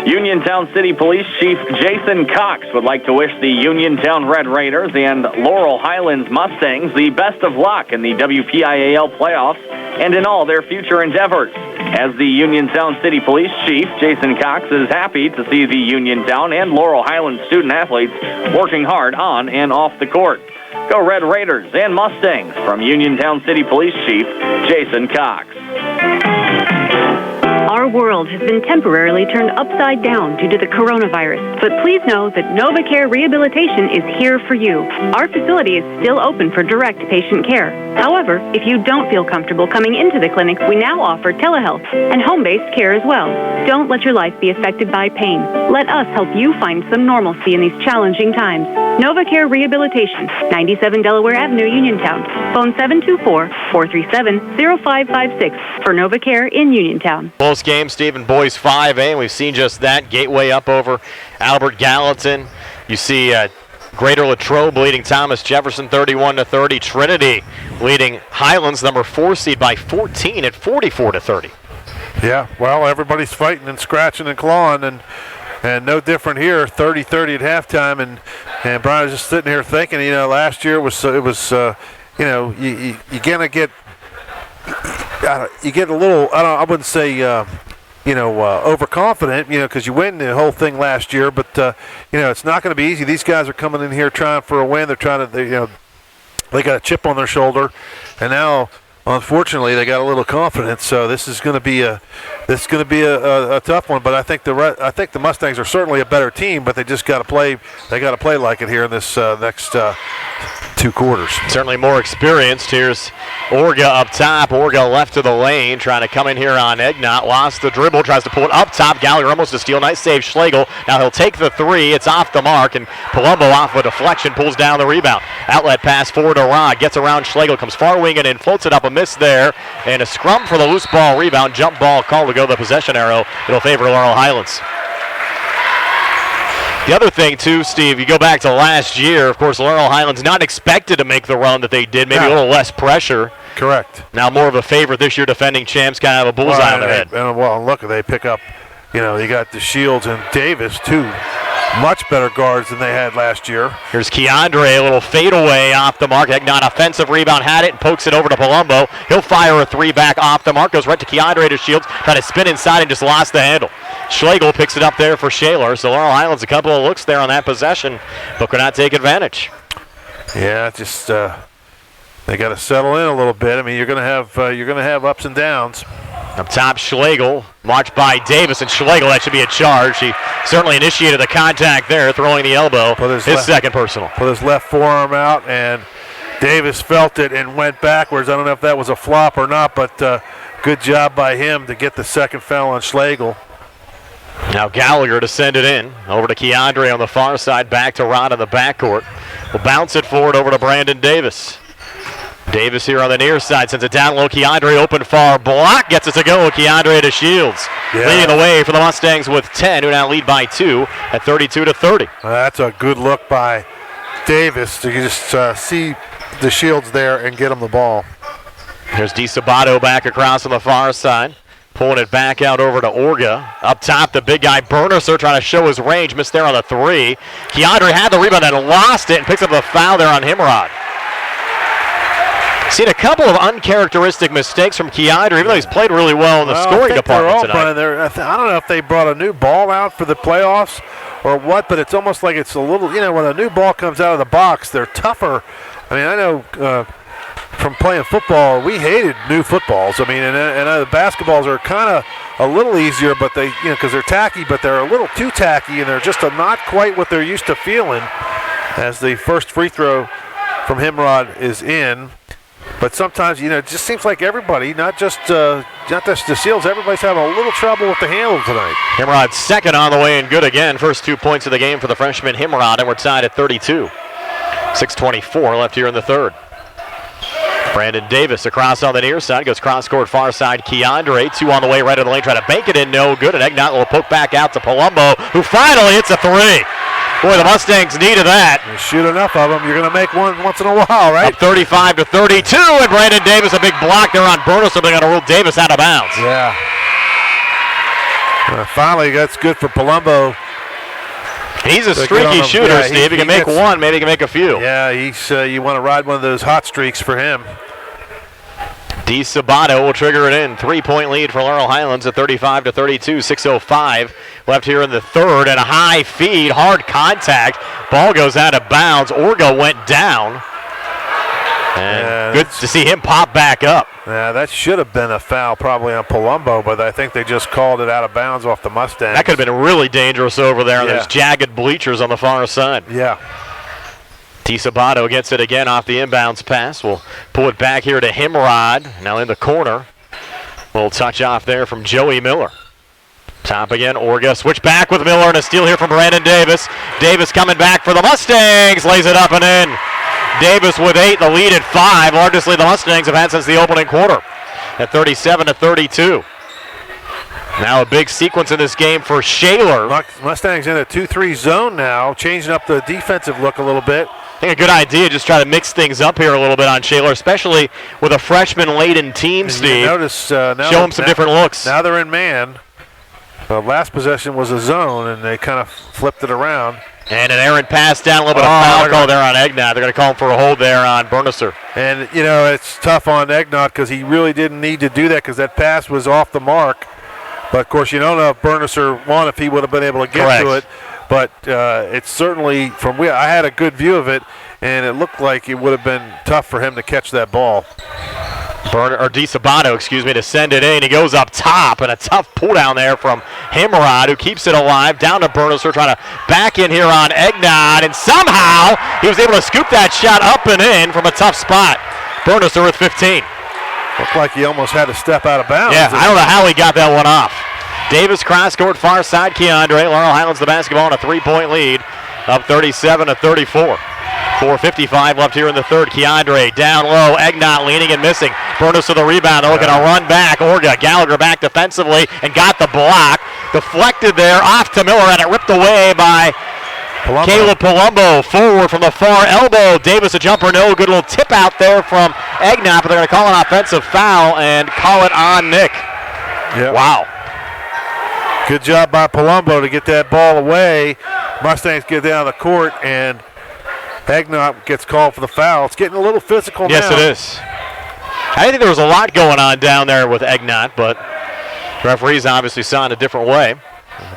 Union Uniontown City Police Chief Jason Cox would like to wish the Uniontown Red Raiders and Laurel Highlands Mustangs the best of luck in the WPIAL playoffs and in all their future endeavors. As the Uniontown City Police Chief, Jason Cox is happy to see the Uniontown and Laurel Highlands student-athletes working hard on and off the court. Go Red Raiders and Mustangs from Uniontown City Police Chief Jason Cox.
Our world has been temporarily turned upside down due to the coronavirus, but please know that NovaCare Rehabilitation is here for you. Our facility is still open for direct patient care. However, if you don't feel comfortable coming into the clinic, we now offer telehealth and home-based care as well. Don't let your life be affected by pain. Let us help you find some normalcy in these challenging times. NovaCare Rehabilitation, 97 Delaware Avenue, Uniontown. Phone 724-437-0556 for NovaCare in Uniontown.
Close game, Stephen. Boys 5A, and we've seen just that. Gateway up over Albert Gallatin. You see Greater Latrobe leading Thomas Jefferson 31-30. Trinity leading Highlands, number 4 seed, by 14 at 44-30.
Yeah, well, everybody's fighting and scratching and clawing, and no different here. 30-30 at halftime, and Brian was just sitting here thinking, last year you gonna get. You get a little, I wouldn't say, overconfident, because you win the whole thing last year, but, it's not going to be easy. These guys are coming in here trying for a win. They're trying to, they got a chip on their shoulder, and now, unfortunately, they got a little confidence. So this is going to be a tough one. But I think the Mustangs are certainly a better team, but they just got to play. They got to play like it here in this next 2 quarters.
Certainly more experienced. Here's Orga up top. Orga left to the lane, trying to come in here on Egnott. Lost the dribble, tries to pull it up top. Gallagher almost a steal. Nice save, Schlegel. Now he'll take the 3. It's off the mark, and Palumbo off a deflection pulls down the rebound. Outlet pass forward to Rod. Gets around Schlegel, comes far wing and in, floats it up. A miss there, and a scrum for the loose ball rebound. Jump ball call to go the possession arrow. It'll favor Laurel Highlands. The other thing, too, Steve, you go back to last year, of course, Laurel Highlands not expected to make the run that they did, maybe a little less pressure.
Correct.
Now more of a favorite this year, defending champs, kind of have a bullseye on their head.
Look, they pick up, you got the Shields and Davis, too. Much better guards than they had last year.
Here's Keandre, a little fadeaway off the mark. Egnott offensive rebound, had it and pokes it over to Palumbo. He'll fire a 3 back off the mark. Goes right to Keandre to Shields. Trying to spin inside and just lost the handle. Schlegel picks it up there for Shaler. So Laurel Highlands a couple of looks there on that possession, but could not take advantage.
Yeah, just they got to settle in a little bit. I mean, you're gonna have ups and downs.
Up top, Schlegel, marched by Davis, and Schlegel, that should be a charge. He certainly initiated the contact there, throwing the elbow, his second personal.
Put his left forearm out, and Davis felt it and went backwards. I don't know if that was a flop or not, but good job by him to get the second foul on Schlegel.
Now Gallagher to send it in, over to Keandre on the far side, back to Rod in the backcourt. We'll bounce it forward over to Brandon Davis. Davis here on the near side, sends it down low. Keandre open far block, gets it to go. Keandre to Shields, leading the way for the Mustangs with 10, who now lead by 2 at 32-30.
That's a good look by Davis to just see the Shields there and get him the ball.
Here's DeSabato back across on the far side, pulling it back out over to Orga. Up top, the big guy Bernerser trying to show his range, missed there on the 3. Keandre had the rebound and lost it and picks up the foul there on Himrod. Seen a couple of uncharacteristic mistakes from Keandre, even though he's played really well in the scoring department tonight.
I don't know if they brought a new ball out for the playoffs or what, but it's almost like it's a little, when a new ball comes out of the box, they're tougher. I mean, I know from playing football, we hated new footballs. I mean, and the basketballs are kind of a little easier, but they, because they're tacky, but they're a little too tacky, and they're just not quite what they're used to feeling. As the first free throw from Himrod is in. But sometimes, it just seems like everybody, not just the Seals, everybody's having a little trouble with the handle tonight.
Himrod's second on the way and good again. First 2 points of the game for the freshman Himrod, and we're tied at 32. 6:24 left here in the third. Brandon Davis across on the near side, goes cross-court far side. Keandre, 2 on the way right of the lane, try to bank it in, no good. And Egnott will poke back out to Palumbo, who finally hits a 3. Boy, the Mustangs needed that.
You shoot enough of them, you're going to make one once in a while, right?
Up 35-32, and Brandon Davis, a big block there on Berner, so they're going to rule Davis out of bounds.
Yeah. Finally, that's good for Palumbo.
He's a streaky shooter, Steve. He can make one, maybe he can make a few.
Yeah, he's. You want to ride one of those hot streaks for him.
DiSabato will trigger it in. 3-point lead for Laurel Highlands at 35-32. 6:05 left here in the third, and a high feed, hard contact. Ball goes out of bounds. Orga went down. And good to see him pop back up.
Yeah, that should have been a foul probably on Palumbo, but I think they just called it out of bounds off the Mustangs.
That could have been really dangerous over there. There's jagged bleachers on the far side.
Yeah.
DiSabato gets it again off the inbounds pass. We'll pull it back here to Himrod. Now in the corner. Little touch off there from Joey Miller. Top again, Orga. Switch back with Miller and a steal here from Brandon Davis. Davis coming back for the Mustangs. Lays it up and in. Davis with 8, the lead at 5. Largest lead the Mustangs have had since the opening quarter at 37-32. Now a big sequence in this game for Shaler.
Mustangs in a 2-3 zone now, changing up the defensive look a little bit.
I think a good idea, just try to mix things up here a little bit on Shaler, especially with a freshman-laden team, Steve.
Notice,
show them some different looks.
Now they're in man. The last possession was a zone, and they kind of flipped it around.
And an errant pass down, a little bit of foul call there on Egnot. They're going to call him for a hold there on Bernicer.
And, you know, it's tough on Egnot because he really didn't need to do that because that pass was off the mark. But, of course, you don't know if Bernicer won, if he would have been able to get to it. But it's certainly, I had a good view of it, and it looked like it would have been tough for him to catch that ball.
DiSabato, to send it in. He goes up top, and a tough pull down there from Himrod, who keeps it alive. Down to Bernicer, trying to back in here on Egnot, and somehow he was able to scoop that shot up and in from a tough spot. Bernicer with 15.
Looked like he almost had to step out of bounds.
Yeah, I don't know how he got that one off. Davis cross court, far side, Keandre. Laurel Highlands the basketball on a 3-point lead, up 37-34. 4:55 left here in the third. Keandre down low. Egnot leaning and missing. Bernice with the rebound. They're looking to run back. Orga, Gallagher back defensively and got the block. Deflected there off to Miller, and it ripped away by Caleb Palumbo. Forward from the far elbow. Davis a jumper, no. Good little tip out there from Egnot, but they're going to call an offensive foul and call it on Nick.
Yep.
Wow.
Good job by Palumbo to get that ball away. Mustangs get down the court, and Egnot gets called for the foul. It's getting a little physical now.
Yes, it is. I think there was a lot going on down there with Egnot, but referees obviously saw it a different way.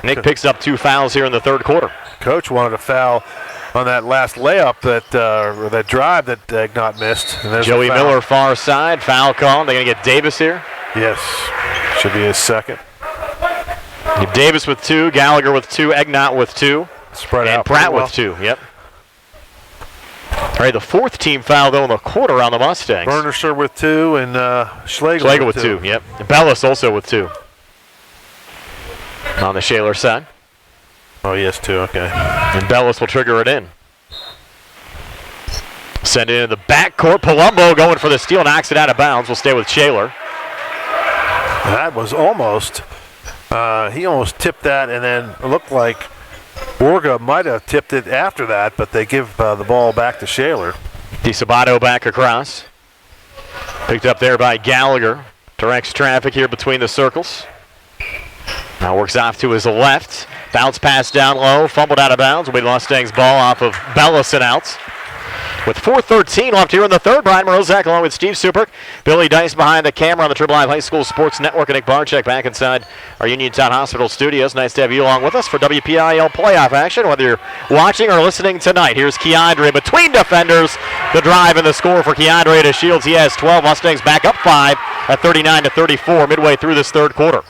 Nick picks up 2 fouls here in the third quarter.
Coach wanted a foul on that last layup, or that drive that Egnot missed.
Joey Miller far side, foul call. They're going to get Davis here.
Yes, should be his second.
Davis with 2, Gallagher with 2, Egnot with 2,
spread
and
out
Pratt with 2. Yep. All right, the 4th team foul, though, in the quarter on the Mustangs.
Bernicer with 2 and Schlegel
with 2. Yep. And Bellis also with 2. On the Shaler side.
Oh, he has 2, okay.
And Bellis will trigger it in. Send it into the backcourt. Palumbo going for the steal, knocks it out of bounds. We'll stay with Shaler.
That was almost, he almost tipped that, and then it looked like Orga might have tipped it after that, but they give the ball back to Shaler.
DiSabato back across. Picked up there by Gallagher. Directs traffic here between the circles. Now works off to his left. Bounce pass down low. Fumbled out of bounds. Will be Mustangs ball off of Bellis and out. With 4:13 left here in the third, Brian Morozak along with Steve Superk, Billy Dice behind the camera on the Triple I High School Sports Network, and Nick Barczyk back inside our Uniontown Hospital studios. Nice to have you along with us for WPIL playoff action, whether you're watching or listening tonight. Here's Keandre between defenders. The drive and the score for Keandre to Shields. He has 12. Mustangs back up 5 at 39-34 midway through this third quarter.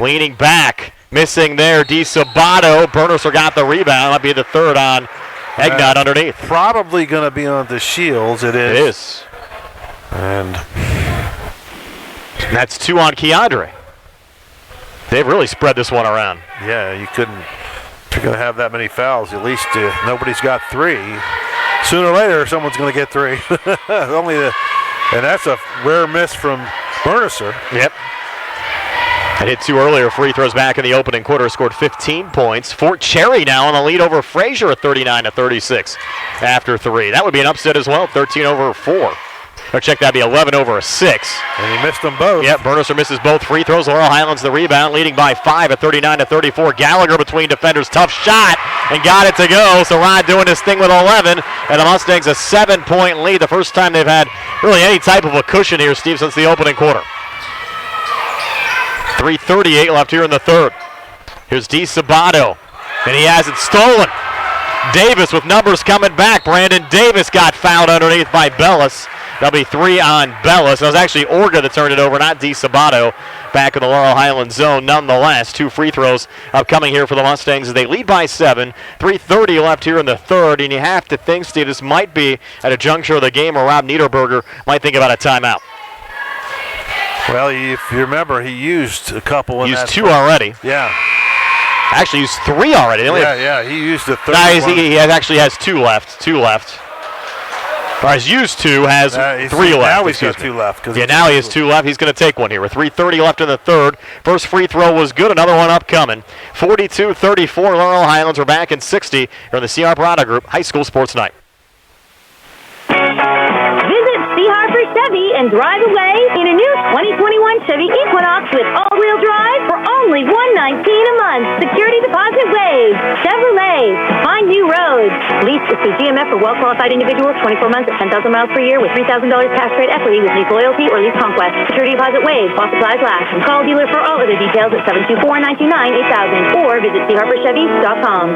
Leaning back, missing there, DiSabato. Bernicer got the rebound. That'll be the third on Egnot underneath.
Probably going to be on the Shields. It is.
It is. And that's 2 on Keandre. They've really spread this one around.
Yeah, you couldn't. If you're going to have that many fouls, at least nobody's got 3. Sooner or later, someone's going to get 3. And that's a rare miss from Bernicer.
Yep. I hit 2 earlier free throws back in the opening quarter, scored 15 points. Fort Cherry now on the lead over Fraser at 39-36 after 3. That would be an upset as well, 13-4. Or check, that'd be 11 over a 6.
And he missed them both.
Yep, Bernisser misses both free throws. Laurel Highlands the rebound, leading by 5 at 39-34. Gallagher between defenders, tough shot, and got it to go. So Rod doing his thing with 11, and the Mustangs a 7-point lead. The first time they've had really any type of a cushion here, Steve, since the opening quarter. 3:38 left here in the third. Here's DeSabato, and he has it stolen. Davis with numbers coming back. Brandon Davis got fouled underneath by Bellis. That'll be 3 on Bellis. It was actually Orga that turned it over, not DeSabato, back in the Laurel Highlands zone. Nonetheless, 2 free throws upcoming here for the Mustangs as they lead by 7. 3:30 left here in the third, and you have to think, Steve, this might be at a juncture of the game where Rob Niederberger might think about a timeout.
Well, if you remember, he used a couple.
Used 2 already.
Yeah.
Actually used 3 already.
He used the third
one. He actually has 2 left. 2 left. Or he's used 2, has 3 left.
Now he's got 2 left.
Yeah, now he has 2 left. He's going to take one here with 3:30 left in the third. First free throw was good. Another one upcoming. 42-34. Laurel Highlands are back in 60 here on the C.R. Prada Group High School Sports Night.
Visit C. Harper Chevy and drive away in a new 2021 Chevy Equinox with all-wheel drive for only $119 a month. Security deposit waived. Chevrolet. Find new roads. Lease is through GMF for well-qualified individuals, 24 months at 10,000 miles per year with $3,000 cash credit equity with lease loyalty or lease conquest. Security deposit waived. While supplies last. Call dealer for all other details at 724-929-8000 or visit charperchevy.com.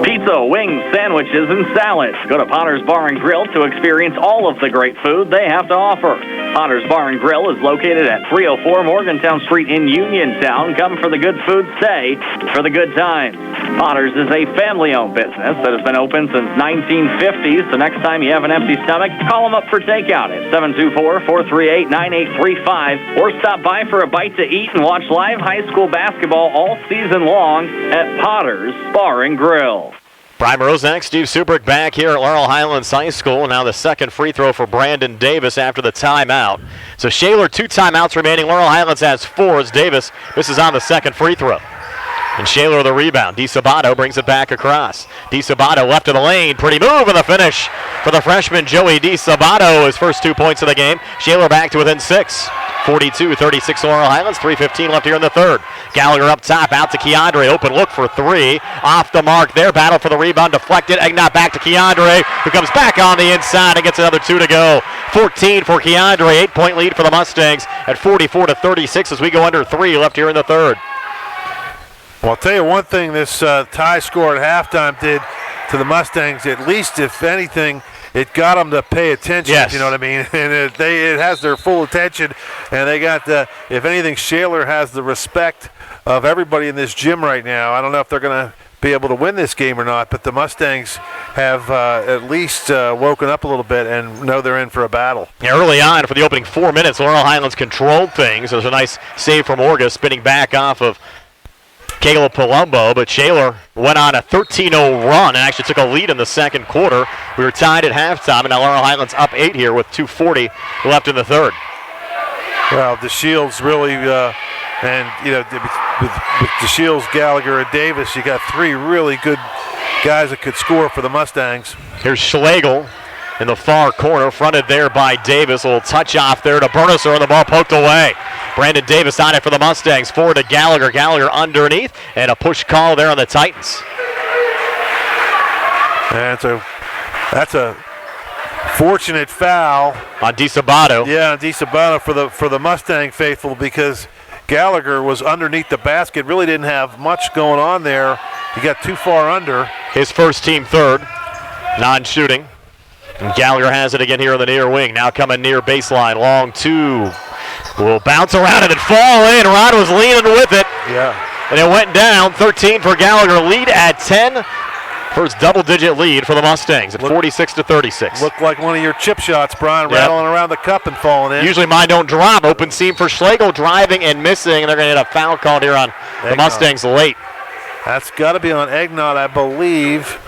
Pizza, wings, sandwiches, and salads. Go to Potter's Bar and Grill to experience all of the great food they have to offer. Potter's Bar and Grill is located at 304 Morgantown Street in Uniontown. Come for the good food, stay for the good times. Potter's is a family-owned business that has been open since 1950. So next time you have an empty stomach, call them up for takeout at 724-438-9835 or stop by for a bite to eat and watch live high school basketball all season long at Potter's Bar and Grill.
Brian Rozak, Steve Subrick back here at Laurel Highlands High School. Now the second free throw for Brandon Davis after the timeout. So Shaler, 2 timeouts remaining. Laurel Highlands has 4 as Davis misses on the second free throw. And Shaler the rebound. DeSabato brings it back across. DeSabato left of the lane. Pretty move in the finish for the freshman Joey DeSabato. His first 2 points of the game. Shaler back to within 6. 42-36 Laurel Highlands. 3:15 left here in the third. Gallagher up top, out to Keandre. Open look for 3. Off the mark there. Battle for the rebound. Deflected. Egnott back to Keandre, who comes back on the inside and gets another 2 to go. 14 for Keandre. 8-point lead for the Mustangs at 44-36 as we go under 3 left here in the third.
Well, I'll tell you one thing this tie score at halftime did to the Mustangs, at least if anything, it got them to pay attention,
yes.
You know what I mean? And it has their full attention, and they got, if anything, Shaler has the respect of everybody in this gym right now. I don't know if they're going to be able to win this game or not, but the Mustangs have at least woken up a little bit and know they're in for a battle.
Yeah, early on, for the opening 4 minutes, Laurel Highlands controlled things. There's a nice save from Orga, spinning back off of Caleb Palumbo, but Shaler went on a 13-0 run and actually took a lead in the second quarter. We were tied at halftime, and now Laurel Highlands up 8 here with 2:40 left in the third.
Well, DeShields really, with DeShields, Gallagher, and Davis, you got 3 really good guys that could score for the Mustangs.
Here's Schlegel in the far corner, fronted there by Davis. A little touch off there to Bernisser, and the ball poked away. Brandon Davis on it for the Mustangs. Forward to Gallagher. Gallagher underneath, and a push call there on the Titans.
And that's a fortunate foul
on DeSabato.
Yeah, on DeSabato for the Mustang faithful, because Gallagher was underneath the basket. Really didn't have much going on there. He got too far under.
His first team third, non-shooting. And Gallagher has it again here on the near wing. Now coming near baseline. Long 2. Will bounce around and then fall in. Rod was leaning with it.
Yeah.
And it went down. 13 for Gallagher. Lead at 10. First double-digit lead for the Mustangs at 46-36.
Looked like one of your chip shots, Brian, rattling around the cup and falling in.
Usually mine don't drop. Open seam for Schlegel, driving and missing, and they're going to get a foul called here on the Mustangs late.
That's got to be on Egnott, I believe.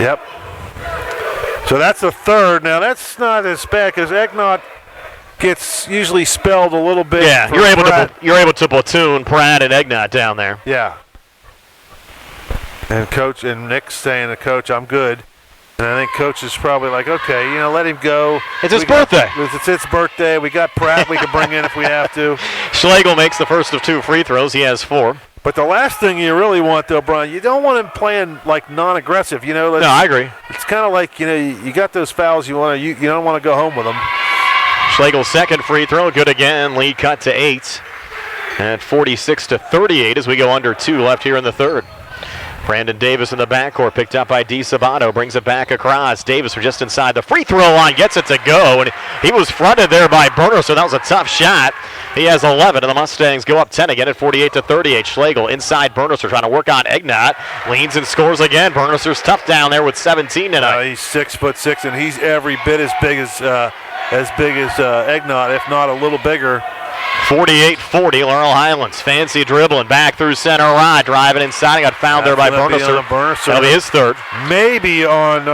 Yep. So that's the third. Now, that's not as bad because Egnott gets usually spelled a little bit.
Yeah, you're able to platoon Pratt and Egnott down there.
Yeah. And Nick's saying to Coach, I'm good. And I think Coach is probably like, okay, let him go.
It's his birthday.
It's his birthday. We got Pratt we can bring in if we have to.
Schlegel makes the first of 2 free throws. He has 4.
But the last thing you really want, though, Brian, you don't want him playing like non-aggressive.
No, I agree.
It's kind of like, you got those fouls. You don't want to go home with them.
Schlegel's second free throw, good again. Lead cut to 8. At 46-38 as we go under 2 left here in the third. Brandon Davis in the backcourt, picked up by DiSabato, brings it back across. Davis from just inside the free throw line, gets it to go, and he was fronted there by Burner, so that was a tough shot. He has 11, and the Mustangs go up 10 again at 48-38. Schlegel inside Burnerser trying to work on Egnott, leans and scores again. Burnerser's tough down there with 17 tonight.
He's 6'6", and he's every bit as big as Egnott, if not a little bigger.
48-40, Laurel Highlands. Fancy dribbling back through center. Rod driving inside. Got fouled there by Burnerser. That'll be his third.
Maybe on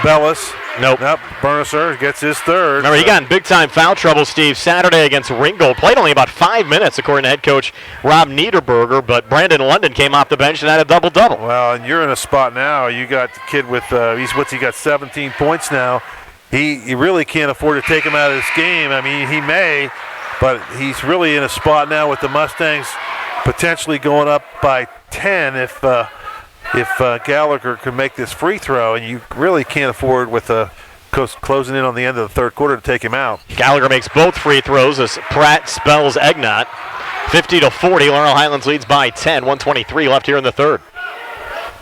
Bellis.
Nope.
Burnerser gets his third.
Remember, he got in big-time foul trouble, Steve, Saturday against Ringgold. Played only about 5 minutes, according to head coach Rob Niederberger, but Brandon London came off the bench and had a double-double.
Well, and you're in a spot now. You got the kid with, he got 17 points now. He really can't afford to take him out of this game. I mean, he may, but he's really in a spot now with the Mustangs potentially going up by 10 if Gallagher can make this free throw, and you really can't afford with closing in on the end of the third quarter to take him out.
Gallagher makes both free throws as Pratt spells Egnott. 50-40, Laurel Highlands leads by 10, 1:23 left here in the third.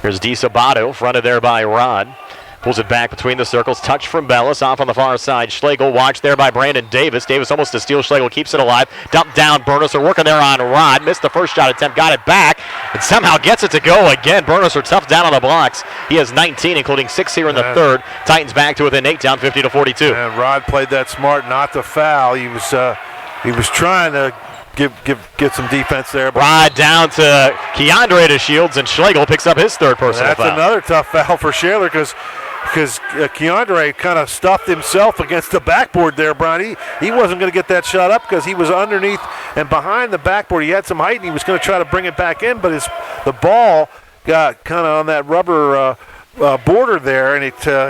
Here's DiSabato, fronted there by Rod. Pulls it back between the circles. Touch from Bellis off on the far side. Schlegel watched there by Brandon Davis. Davis almost to steal. Schlegel keeps it alive. Dump down. Burnerser working there on Rod. Missed the first shot attempt. Got it back. And somehow gets it to go again. Burnerser tough down on the blocks. He has 19, including 6 here in the third. Titans back to within 8, down 50-42.
And Rod played that smart not to foul. He was trying to get some defense there.
Rod down to Keandre to Shields, and Schlegel picks up his third personal foul.
That's another tough foul for Shaler because Keandre kind of stuffed himself against the backboard there, Brian. He wasn't going to get that shot up because he was underneath and behind the backboard. He had some height, and he was going to try to bring it back in, but the ball got kind of on that rubber border there, and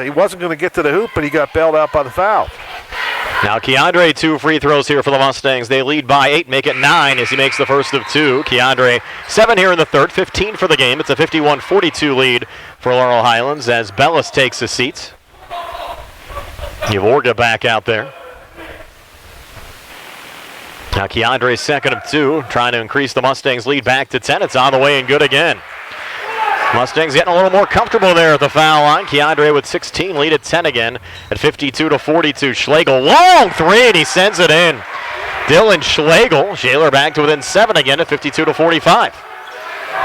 he wasn't going to get to the hoop, but he got bailed out by the foul.
Now Keandre, 2 free throws here for the Mustangs. They lead by 8, make it 9 as he makes the first of 2. Keandre, 7 here in the third, 15 for the game. It's a 51-42 lead for Laurel Highlands as Bellis takes a seat. You have Orga back out there. Now Keandre's second of 2, trying to increase the Mustangs' lead back to 10. It's on the way and good again. Mustangs getting a little more comfortable there at the foul line. Keandre with 16, lead at 10 again at 52-42. Schlegel, long 3, and he sends it in. Dylan Schlegel, Shaler back to within 7 again at 52-45.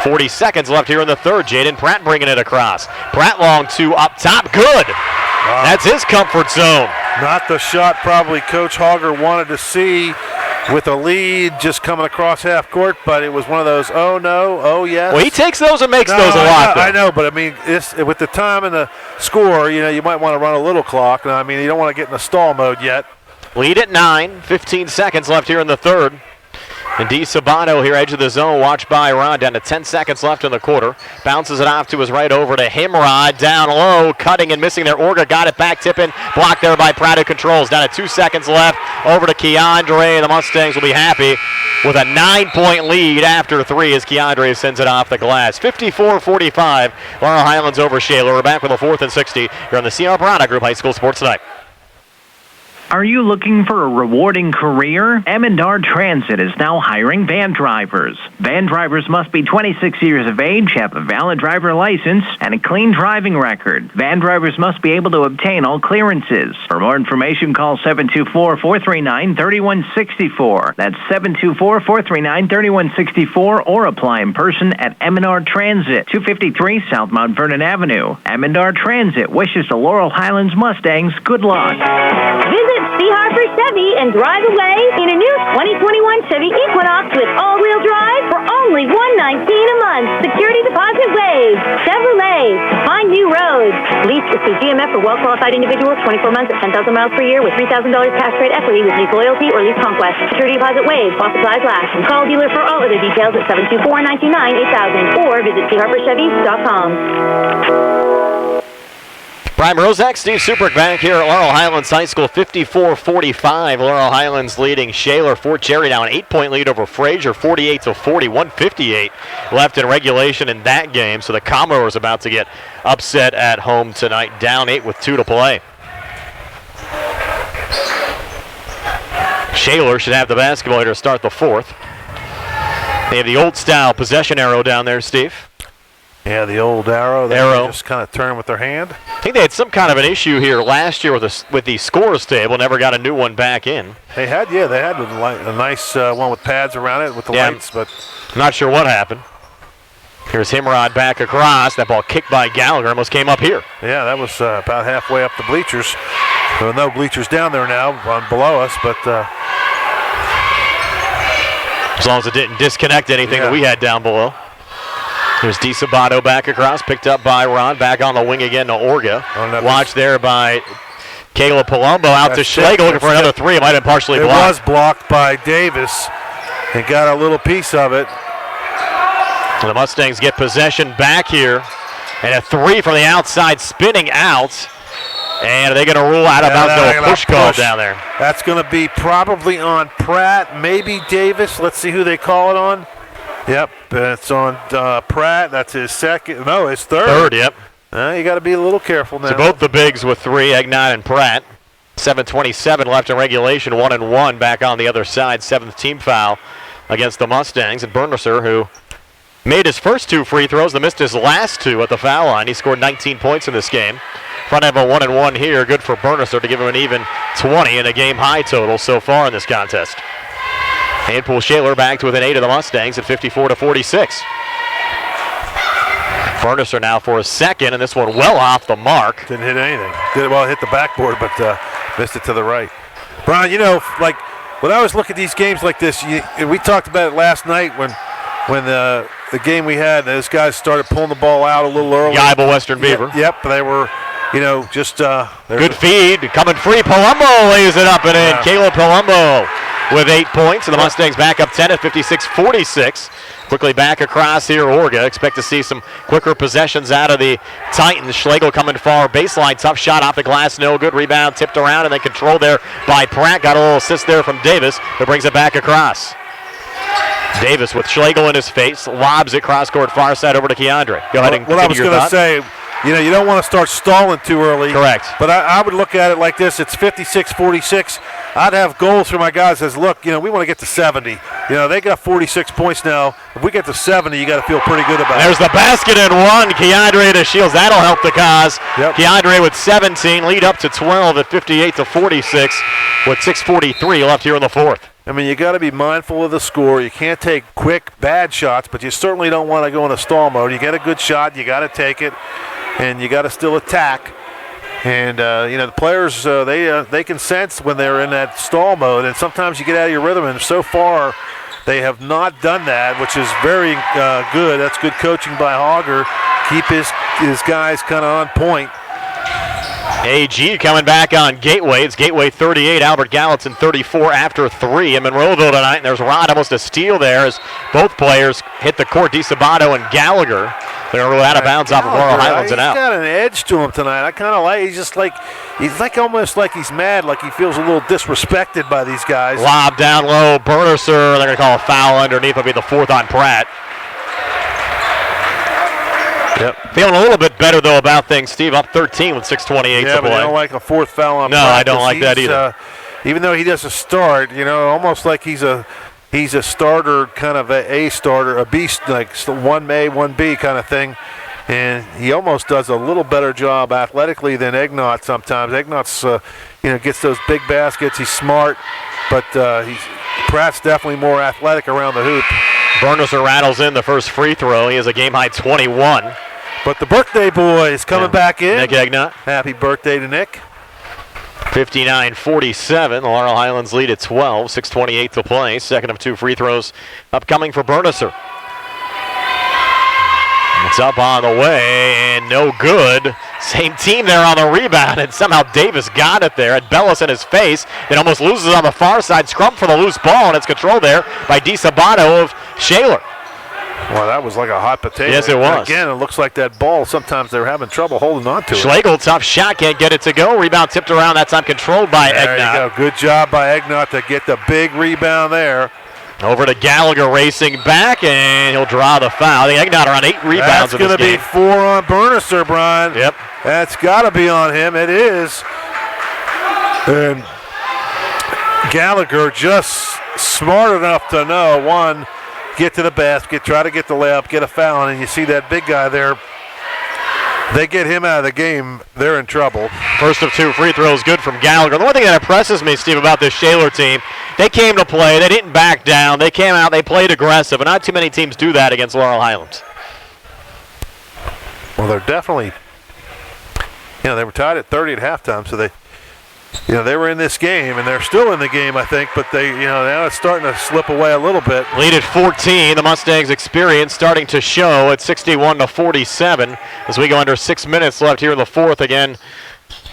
40 seconds left here in the third. Jaden Pratt bringing it across. Pratt long 2 up top, good. Wow. That's his comfort zone.
Not the shot probably Coach Hogger wanted to see with a lead just coming across half court, but it was one of those, oh no, oh yes.
Well, he takes those and makes those a lot.
I know, but I mean, with the time and the score, you might want to run a little clock. I mean, you don't want to get in the stall mode yet.
Lead at 9, 15 seconds left here in the third. And DiSabato here, edge of the zone, watched by Rod, down to 10 seconds left in the quarter. Bounces it off to his right over to Himrod, down low, cutting and missing there. Orga got it back, tipping, blocked there by Pratt, who controls. Down to 2 seconds left, over to Keandre. The Mustangs will be happy with a 9-point lead after 3 as Keandre sends it off the glass. 54-45, Laurel Highlands over Shaler. We're back with a 4th and 60 here on the CR Piranha Group High School Sports Tonight.
Are you looking for a rewarding career? M&R Transit is now hiring van drivers. Van drivers must be 26 years of age, have a valid driver license, and a clean driving record. Van drivers must be able to obtain all clearances. For more information, call 724-439-3164. That's 724-439-3164, or apply in person at M&R Transit, 253 South Mount Vernon Avenue. M&R Transit wishes the Laurel Highlands Mustangs good luck.
Visit C. Harper Chevy and drive away in a new 2021 Chevy Equinox with all-wheel drive for only $119 a month. Security deposit waived. Chevrolet. Find new roads. Lease is through GMF for well-qualified individuals, 24 months at 10,000 miles per year with $3,000 cash rate equity with lease loyalty or lease conquest. Security deposit waived. While supplies last. Call dealer for all other details at 724-929-8000 or visit charperchevy.com.
Brian Rozak, Steve Subrick back here at Laurel Highlands High School, 54-45. Laurel Highlands leading Shaler. Fort Cherry now an 8-point lead over Fraser, 48-40, 158 left in regulation in that game. So the Commodores about to get upset at home tonight, down 8 with 2 to play. Shaler should have the basketball here to start the fourth. They have the old style possession arrow down there, Steve.
Yeah, the old arrow. They just kind of turn with their hand.
I think they had some kind of an issue here last year with the scores table. Never got a new one back in.
They had a nice one with pads around it with the lights, but
I'm not sure what happened. Here's Himrod back across. That ball kicked by Gallagher, almost came up here.
Yeah, that was about halfway up the bleachers. There are no bleachers down there now, below us, but
as long as it didn't disconnect anything that we had down below. Here's DiSabato back across, picked up by Ron, back on the wing again to Orga. Watch there by Caleb Palumbo out to Schlegel, looking for another three. It might have been partially blocked.
It was blocked by Davis and got a little piece of it.
The Mustangs get possession back here, and a three from the outside spinning out. And are they going to rule out of bounds? No push call down there.
That's going to be probably on Pratt, maybe Davis. Let's see who they call it on. Yep, it's on Pratt. That's his second. No, his third.
Third, yep.
You got to be a little careful now.
So both the bigs with three, Egnot and Pratt. 7:27 left in regulation, 1-1 back on the other side. 7th team foul against the Mustangs. And Bernesser, who made his first 2 free throws and missed his last 2 at the foul line. He scored 19 points in this game. Front end of a 1-1 here. Good for Bernesser to give him an even 20 and a game high total so far in this contest. Handpool Shaler back to within 8 of the Mustangs at 54-46. Bernesser now for a second, and this one well off the mark.
Didn't hit anything. Hit the backboard, but missed it to the right. Brian, like when I always look at these games like this, we talked about it last night when the game we had, those guys started pulling the ball out a little early.
Yaiba Western Beaver.
Yep, they were, just
good feed, coming free. Palumbo lays it up and in. Caleb Palumbo with 8 points, and the Mustangs back up 10 at 56-46. Quickly back across here, Orga. Expect to see some quicker possessions out of the Titans. Schlegel coming far baseline, tough shot off the glass, no good. Rebound tipped around and then controlled there by Pratt. Got a little assist there from Davis, who brings it back across. Davis with Schlegel in his face, lobs it cross court far side over to Keandre. Go ahead and
what I was going to say. You don't want to start stalling too early.
Correct.
But I would look at it like this. It's 56-46. I'd have goals for my guys as, look, we want to get to 70. They got 46 points now. If we get to 70, you got to feel pretty good about it.
There's the basket and one. Keandre to Shields. That'll help the cause.
Yep.
Keandre with 17, lead up to 12 at 58-46 with 6:43 left here in the fourth.
You got to be mindful of the score. You can't take quick, bad shots, but you certainly don't want to go into stall mode. You get a good shot, you got to take it, and you got to still attack. And, the players, they can sense when they're in that stall mode, and sometimes you get out of your rhythm, and so far they have not done that, which is very good. That's good coaching by Hogger. Keep his guys kind of on point.
AG coming back on Gateway. It's Gateway 38, Albert Gallatin 34 after 3 in Monroeville tonight. And there's Rod, almost a steal there as both players hit the court, DiSabato and Gallagher. They're going to roll out of bounds off of Laurel Highlands and out.
He's got an edge to him tonight. I kind of like. He's almost like he's mad, like he feels a little disrespected by these guys.
Lob down low, Bernesser. They're going to call a foul underneath. It'll be the 4th on Pratt.
Yep.
Feeling a little bit better, though, about things. Steve up 13 with 6:28 to play.
Yeah, but I don't like a 4th foul on
Pratt. No, I don't like that either.
Even though he doesn't start, almost like he's a starter, kind of a starter, a beast, like 1A, 1B kind of thing. And he almost does a little better job athletically than Egnot sometimes. Egnot's, gets those big baskets. He's smart, but Pratt's definitely more athletic around the hoop.
Bernesser rattles in the first free throw. He has a game-high 21.
But the birthday boy is coming back in.
Nick Egnot.
Happy birthday to Nick.
59-47. The Laurel Highlands lead at 12. 6:28 to play. Second of 2 free throws upcoming for Bernesser. It's up on the way and no good. Same team there on the rebound, and somehow Davis got it there. At Bellis in his face. It almost loses on the far side. Scrum for the loose ball, and it's controlled there by DiSabato of Shaler.
Well, that was like a hot potato.
Yes, it was.
And again, it looks like that ball, sometimes they're having trouble holding on to it.
Schlegel, tough shot, can't get it to go. Rebound tipped around, that time controlled by Egnott.
There you go. Good job by Egnott to get the big rebound there.
Over to Gallagher racing back, and he'll draw the foul. I think Egnott around 8 rebounds in this game.
That's going to be 4 on Burnesser, Brian.
Yep.
That's got to be on him. It is. And Gallagher just smart enough to know, one, get to the basket, try to get the layup, get a foul, and you see that big guy there. They get him out of the game, they're in trouble.
First of 2 free throws, good from Gallagher. The one thing that impresses me, Steve, about this Shaler team, they came to play. They didn't back down. They came out. They played aggressive, and not too many teams do that against Laurel Highlands.
Well, they're definitely, they were tied at 30 at halftime, so they were in this game, and they're still in the game, I think, but now it's starting to slip away a little bit.
Lead at 14. The Mustangs' experience starting to show at 61-47 as we go under 6 minutes left here in the fourth. Again,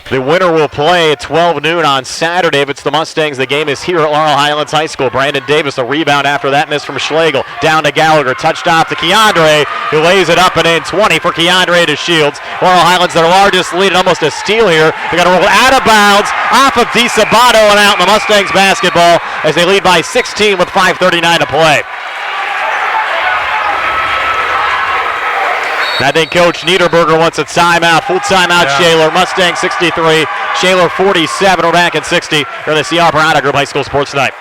the winner will play at 12 noon on Saturday. If it's the Mustangs, the game is here at Laurel Highlands High School. Brandon Davis, a rebound after that miss from Schlegel. Down to Gallagher, touched off to Keandre, who lays it up and in. 20 for Keandre to Shields. Laurel Highlands, their largest lead, and almost a steal here. They got to roll out of bounds, off of DiSabato and out in the Mustangs basketball as they lead by 16 with 5:39 to play. I think Coach Niederberger wants a timeout, full timeout. Yeah. Shaler, Mustang 63, Shaler 47. We're back at 60 for the CR Parada Group High School Sports Tonight.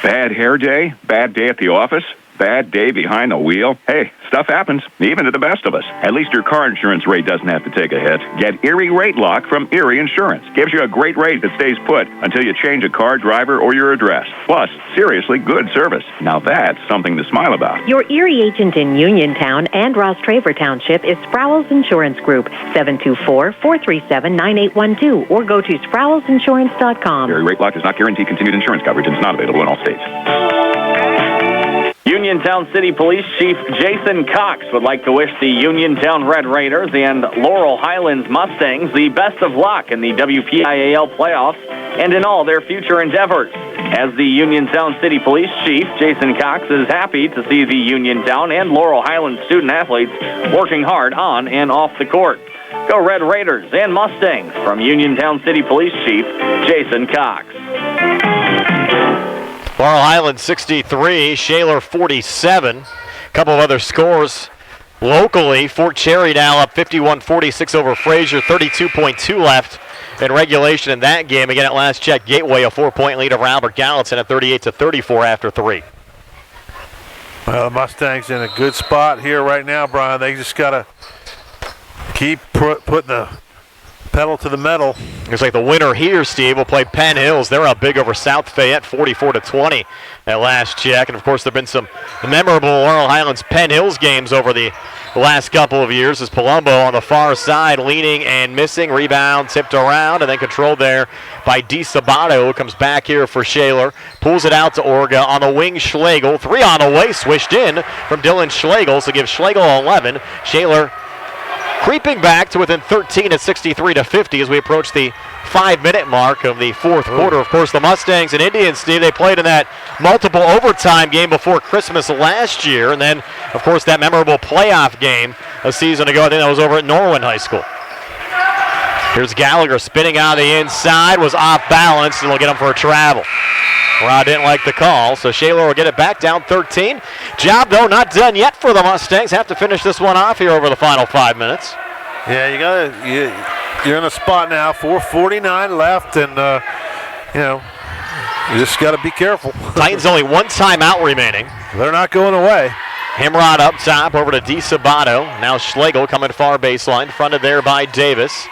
Bad hair day, bad day at the office, bad day behind the wheel. Hey, stuff happens, even to the best of us. At least your car insurance rate doesn't have to take a hit. Get Erie Rate Lock from Erie Insurance. Gives you a great rate that stays put until you change a car, driver, or your address. Plus, seriously good service. Now that's something to smile about.
Your Erie agent in Uniontown and Ross Traver Township is Sproul's Insurance Group, 724-437-9812, or go to sproulsinsurance.com.
Erie Rate Lock does not guarantee continued insurance coverage and is not available in all states.
Uniontown City Police Chief Jason Cox would like to wish the Uniontown Red Raiders and Laurel Highlands Mustangs the best of luck in the WPIAL playoffs and in all their future endeavors. As the Uniontown City Police Chief, Jason Cox is happy to see the Uniontown and Laurel Highlands student-athletes working hard on and off the court. Go Red Raiders and Mustangs from Uniontown City Police Chief Jason Cox.
Laurel Highlands 63, Shaler 47. A couple of other scores locally. Fort Cherry now up 51-46 over Fraser. 32.2 left in regulation in that game. Again, at last check, Gateway a 4-point lead over Albert Gallatin at 38-34 after 3.
Well, the Mustangs in a good spot here right now, Brian. They just got to keep putting the pedal to the metal.
Looks like the winner here, Steve, will play Penn Hills. They're up big over South Fayette, 44-20 at last check. And, of course, there have been some memorable Laurel Highlands Penn Hills games over the last couple of years as Palumbo on the far side leaning and missing. Rebound tipped around and then controlled there by DiSabato, who comes back here for Shaler. Pulls it out to Orga. On the wing, Schlegel. 3 on the way, swished in from Dylan Schlegel. So give Schlegel 11. Shaler creeping back to within 13 at 63-50 as we approach the 5-minute mark of the fourth quarter. Of course, the Mustangs and Indians, Steve, they played in that multiple overtime game before Christmas last year. And then, of course, that memorable playoff game a season ago. I think that was over at Norwin High School. Here's Gallagher spinning out the inside, was off balance, and they'll get him for a travel. Rod didn't like the call, so Shaler will get it back down 13. Job, though, not done yet for the Mustangs. Have to finish this one off here over the final 5 minutes.
Yeah, you're in a spot now, 4:49 left, and, you just got to be careful.
Titans only one timeout remaining.
They're not going away.
Himrod up top, over to DiSabato. Now Schlegel coming far baseline, fronted there by Davis.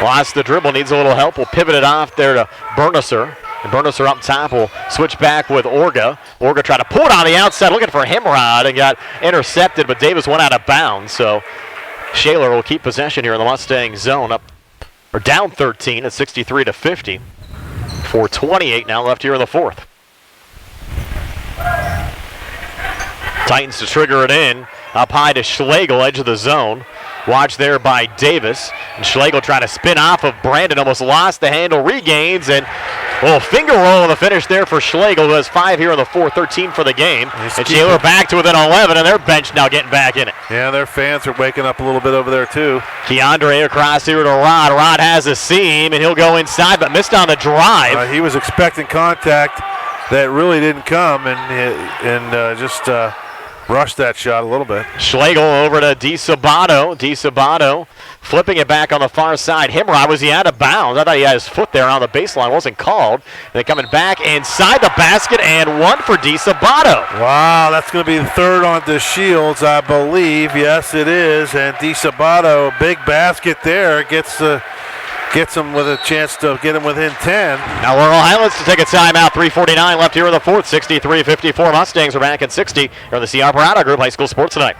Lost the dribble, needs a little help. We'll pivot it off there to Burnesser. And Burnesser up top will switch back with Orga. Orga tried to pull it on the outside, looking for Himrod, and got intercepted, but Davis went out of bounds. So Shaler will keep possession here in the Mustang zone, down 13 at 63-50. 4:28 now left here in the fourth. Titans to trigger it in. Up high to Schlegel, edge of the zone. Watch there by Davis. And Schlegel trying to spin off of Brandon. Almost lost the handle, regains, and a little finger roll on the finish there for Schlegel, who has 5 here in the 4, 13 for the game. And Shaler back to within 11, and their bench now getting back in it.
Yeah, their fans are waking up a little bit over there, too.
Keandre across here to Rod. Rod has a seam, and he'll go inside, but missed on the drive.
He was expecting contact that really didn't come, and just rushed that shot a little bit.
Schlegel over to DeSabato. DeSabato flipping it back on the far side. Himrod, was he out of bounds? I thought he had his foot there on the baseline. Wasn't called. They're coming back inside the basket, and one for DeSabato.
Wow, that's going to be the third on DeShields, I believe. Yes, it is. And DeSabato, big basket there, gets him with a chance to get him within 10.
Now Laurel Highlands to take a timeout. 3:49 left here in the 4th. 63-54. Mustangs are back at 60 here on the C.R. Parada Group High School Sports Tonight.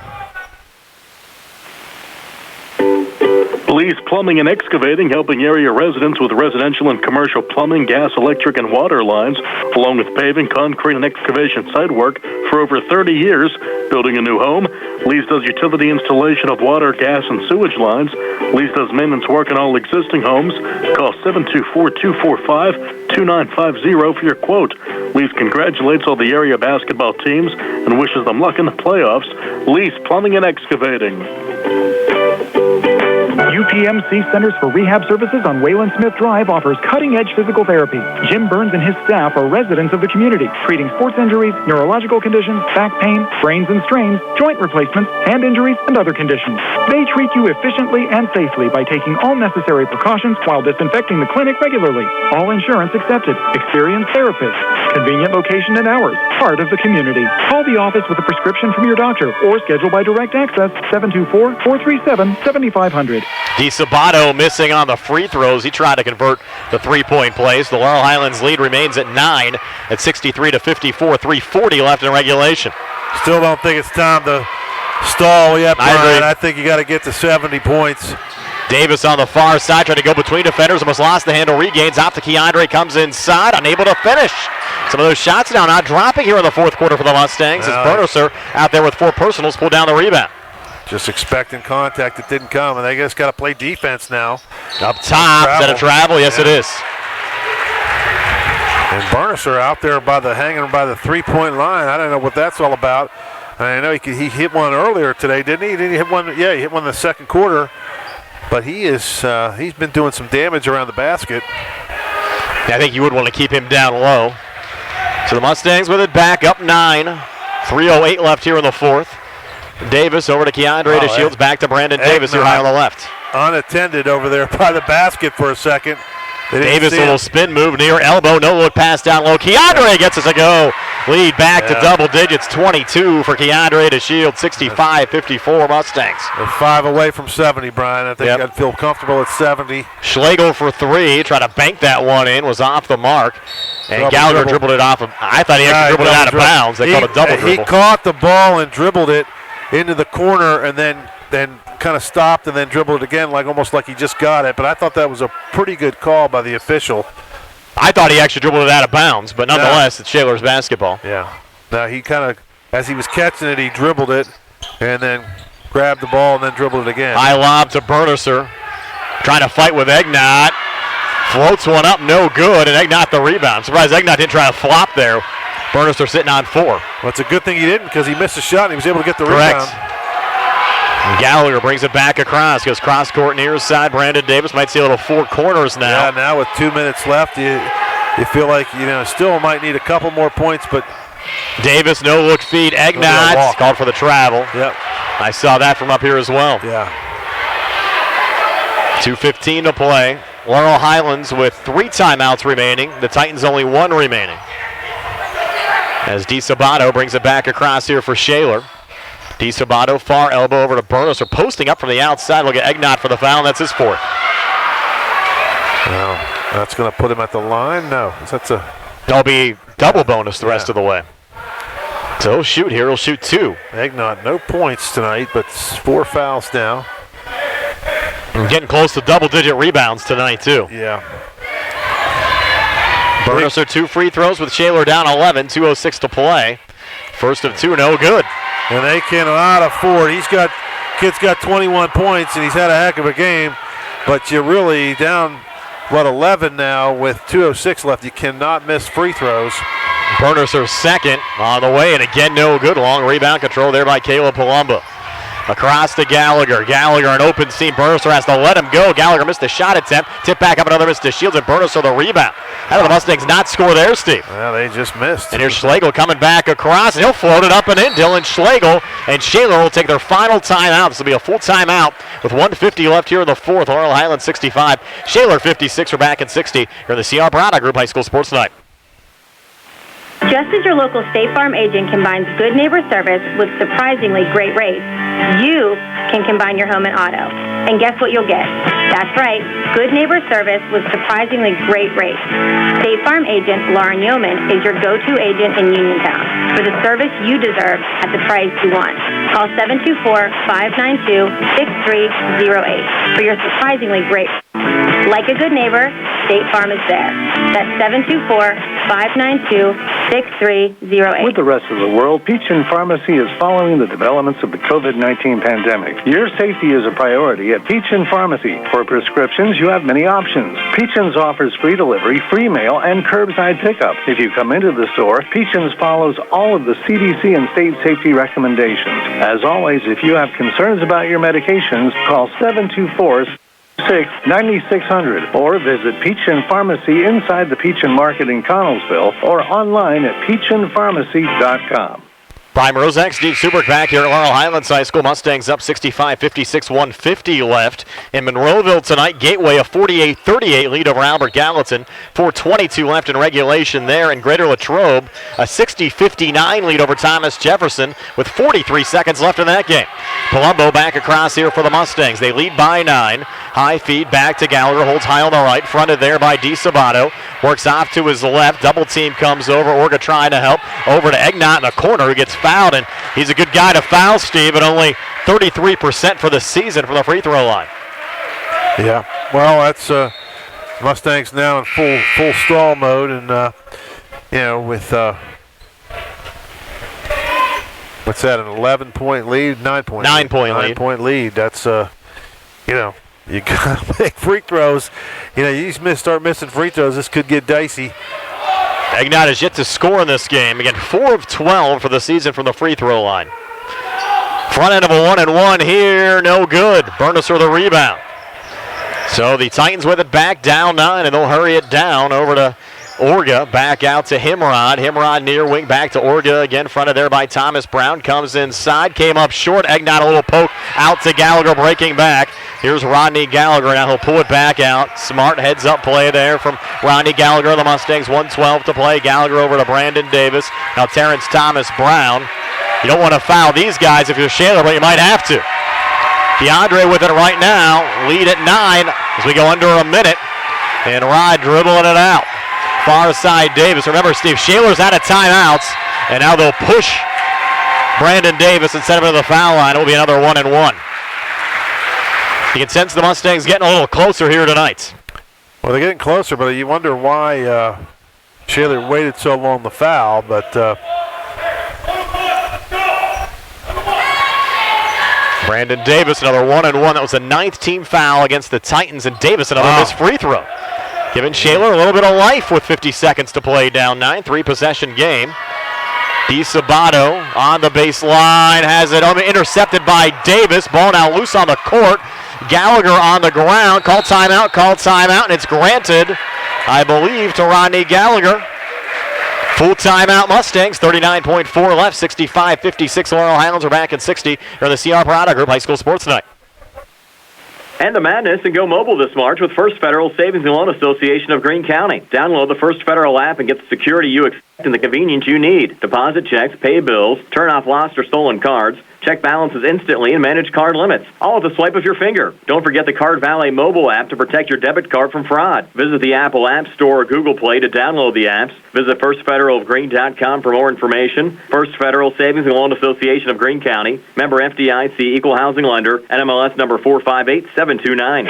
Lee's Plumbing and Excavating, helping area residents with residential and commercial plumbing, gas, electric, and water lines, along with paving, concrete, and excavation site work for over 30 years. Building a new home, Lee's does utility installation of water, gas, and sewage lines. Lee's does maintenance work on all existing homes. Call 724-245-2950 for your quote. Lee's congratulates all the area basketball teams and wishes them luck in the playoffs. Lee's Plumbing and Excavating.
UPMC Centers for Rehab Services on Wayland Smith Drive offers cutting-edge physical therapy. Jim Burns and his staff are residents of the community, treating sports injuries, neurological conditions, back pain, sprains and strains, joint replacements, hand injuries, and other conditions. They treat you efficiently and safely by taking all necessary precautions while disinfecting the clinic regularly. All insurance accepted. Experienced therapists. Convenient location and hours. Part of the community. Call the office with a prescription from your doctor or schedule by direct access 724-437-7500.
DeSabato missing on the free throws. He tried to convert the three-point plays. The Laurel Highlands lead remains at 9 at 63-54. 3:40 left in regulation.
Still don't think it's time to stall yet, Brian. I think you got to get to 70 points.
Davis on the far side trying to go between defenders. Almost lost the handle. Regains off to Keandre. Comes inside. Unable to finish. Some of those shots now not dropping here in the 4th quarter for the Mustangs. As Bernerser out there with 4 personals pulled down the rebound.
Just expecting contact that didn't come, and they just got to play defense now.
Up top, is that a travel? Yes, it is.
And Bernerser out there hanging by the 3-point line. I don't know what that's all about. I know he hit one earlier today, didn't he? Didn't he hit one? Yeah, he hit one in the 2nd quarter. But he's been doing some damage around the basket.
I think you would want to keep him down low. So the Mustangs with it back, up 9. 3:08 left here in the 4th. Davis over to Keandre DeShields, back to Brandon Davis here high on the left.
Unattended over there by the basket for a second.
Davis, a little spin move near elbow, no look pass down low. Keandre gets us a go. Lead back to double digits, 22 for Keandre DeShields, 65-54 Mustangs.
They're 5 away from 70, Brian. I think I'd feel comfortable at 70.
Schlegel for 3, tried to bank that one in, was off the mark. And Gallagher dribbled it off. I thought he actually dribbled it out of bounds. They called a double dribble.
He caught the ball and dribbled it into the corner and then kind of stopped and then dribbled it again, almost like he just got it. But I thought that was a pretty good call by the official.
I thought he actually dribbled it out of bounds, but nonetheless, it's Shaler's basketball.
Yeah. Now he kind of, as he was catching it, he dribbled it and then grabbed the ball and then dribbled it again.
High lob to Bernerser, trying to fight with Egnott. Floats one up, no good, and Egnott the rebound. I'm surprised Egnott didn't try to flop there. Bernerser sitting on 4.
Well, it's a good thing he didn't because he missed a shot and he was able to get the rebound.
And Gallagher brings it back across, goes cross court near his side. Brandon Davis might see a little 4 corners now.
Yeah, now with 2 minutes left, you feel like still might need a couple more points, but
Davis no look feed. Egnott called for the travel.
Yep,
I saw that from up here as well.
Yeah.
2:15 to play. Laurel Highlands with 3 timeouts remaining. The Titans only 1 remaining. As DeSabato brings it back across here for Shaler. DeSabato, far elbow over to Bernerser, posting up from the outside. Look at Egnott for the foul, and that's his 4th.
No, that's going to put him at the line? No.
That'll be double bonus the rest of the way. So he'll shoot here. He'll shoot 2.
Egnott, no points tonight, but 4 fouls now.
And getting close to double-digit rebounds tonight, too.
Yeah.
Bernerser 2 free throws with Shaler down 11, 2:06 to play. First of 2, no good.
And they cannot afford. He's got kid's got 21 points, and he's had a heck of a game, but you're really down, 11 now with 2:06 left. You cannot miss free throws.
Burnerser second on the way, and again, no good. Long rebound control there by Caleb Palumbo. Across to Gallagher. Gallagher, an open seam. Burnerser has to let him go. Gallagher missed a shot attempt. Tip back up, another miss to Shields, and Burnerser the rebound. How do the Mustangs not score there, Steve?
Well, they just missed.
And here's Schlegel coming back across, and he'll float it up and in. Dylan Schlegel and Shaler will take their final timeout. This will be a full timeout with 1:50 left here in the fourth. Laurel Highlands 65. Shaler 56. We're back in 60 here in the C.R. Brada Group High School Sports Night.
Just as your local State Farm agent combines good neighbor service with surprisingly great rates, you can combine your home and auto. And guess what you'll get? That's right, good neighbor service with surprisingly great rates. State Farm agent Lauren Yeoman is your go-to agent in Uniontown for the service you deserve at the price you want. Call 724-592-6308 for your surprisingly great. Like a good neighbor, State Farm is there. That's 724-592-6308.
With the rest of the world, Peachin Pharmacy is following the developments of the COVID-19 pandemic. Your safety is a priority at Peachin Pharmacy. For prescriptions, you have many options. Peachin's offers free delivery, free mail, and curbside pickup. If you come into the store, Peachin's follows all of the CDC and state safety recommendations. As always, if you have concerns about your medications, call 724-9600 or visit Peachin Pharmacy inside the Peachin Market in Connellsville or online at peachinpharmacy.com.
Prime Rosex, Steve Suberg back here at Laurel Highlands High School. Mustangs up 65-56, 150 left. In Monroeville tonight, Gateway a 48-38 lead over Albert Gallatin. 4:22 left in regulation there. In Greater Latrobe, a 60-59 lead over Thomas Jefferson with 43 seconds left in that game. Palumbo back across here for the Mustangs. They lead by 9. High feed back to Gallagher, holds high on the right, fronted there by DiSabato. Works off to his left, double team comes over, Orga trying to help, over to Egnott in the corner who gets fouled, and he's a good guy to foul, Steve, at only 33% for the season from the free throw line.
Yeah, well, that's Mustangs now in full stall mode, and with what's that, an 11-point lead, 9-point lead. 9-point lead. That's you gotta make free throws. You just start missing free throws, this could get dicey.
Egnott has yet to score in this game. Again, 4 of 12 for the season from the free throw line. Front end of a 1-and-1 here, no good. Burnerser the rebound. So the Titans with it back, down 9, and they'll hurry it down over to Orga. Back out to Himrod. Himrod near wing, back to Orga again, fronted there by Thomas Brown. Comes inside, came up short. Egnott a little poke out to Gallagher, breaking back. Here's Rodney Gallagher. Now he'll pull it back out. Smart heads-up play there from Rodney Gallagher. The Mustangs 1:12 to play. Gallagher over to Brandon Davis. Now Terrence Thomas Brown. You don't want to foul these guys if you're Shaler, but you might have to. DeAndre with it right now. Lead at 9 as we go under a minute. And Rod dribbling it out. Far side Davis. Remember, Steve, Shaler's out of timeouts, and now they'll push Brandon Davis and send him to the foul line. It will be another 1-and-1. You can sense the Mustangs getting a little closer here tonight.
Well, they're getting closer, but you wonder why Shaler waited so long to foul, but
Brandon Davis, another 1-and-1. That was the 9th team foul against the Titans, and Davis another missed free throw. Giving Shaler a little bit of life with 50 seconds to play, down 9, 3-possession game. DiSabato on the baseline, has it intercepted by Davis. Ball now loose on the court. Gallagher on the ground. Call timeout, and it's granted, I believe, to Rodney Gallagher. Full timeout Mustangs, 39.4 left, 65-56. Laurel Highlands are back in 60. Here in the C.R. Brada Group High School Sports Night.
And the madness and go mobile this March with First Federal Savings and Loan Association of Greene County. Download the First Federal app and get the security you expect and the convenience you need. Deposit checks, pay bills, turn off lost or stolen cards, check balances instantly, and manage card limits, all at the swipe of your finger. Don't forget the Card Valet mobile app to protect your debit card from fraud. Visit the Apple App Store or Google Play to download the apps. Visit firstfederalofgreene.com for more information. First Federal Savings and Loan Association of Greene County. Member FDIC, Equal Housing Lender, NMLS number 458729.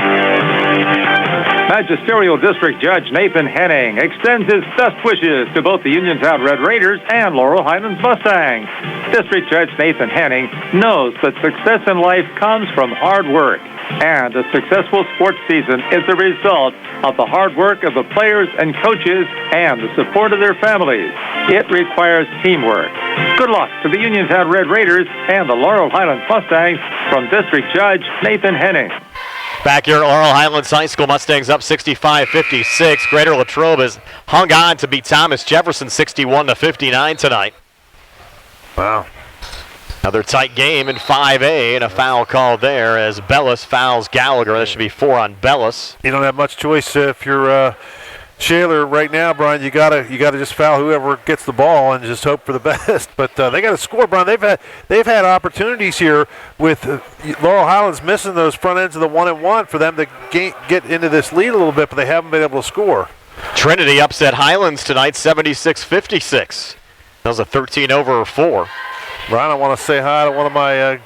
Magisterial District Judge Nathan Henning extends his best wishes to both the Uniontown Red Raiders and Laurel Highlands Mustangs. District Judge Nathan Henning knows that success in life comes from hard work, and a successful sports season is the result of the hard work of the players and coaches and the support of their families. It requires teamwork. Good luck to the Uniontown Red Raiders and the Laurel Highlands Mustangs from District Judge Nathan Henning.
Back here at Laurel Highlands High School, Mustangs up 65-56. Greater Latrobe has hung on to beat Thomas Jefferson 61-59 tonight.
Wow.
Another tight game in 5A, and a foul called there as Bellis fouls Gallagher. That should be 4 on Bellis.
You don't have much choice if you're Shaler right now, Brian. You gotta just foul whoever gets the ball and just hope for the best. But they got to score, Brian. They've had opportunities here with Laurel Highlands missing those front ends of the 1-and-1 for them to get into this lead a little bit, but they haven't been able to score.
Trinity upset Highlands tonight, 76-56. That was a 13-over-4.
Brian, I want to say hi to one of my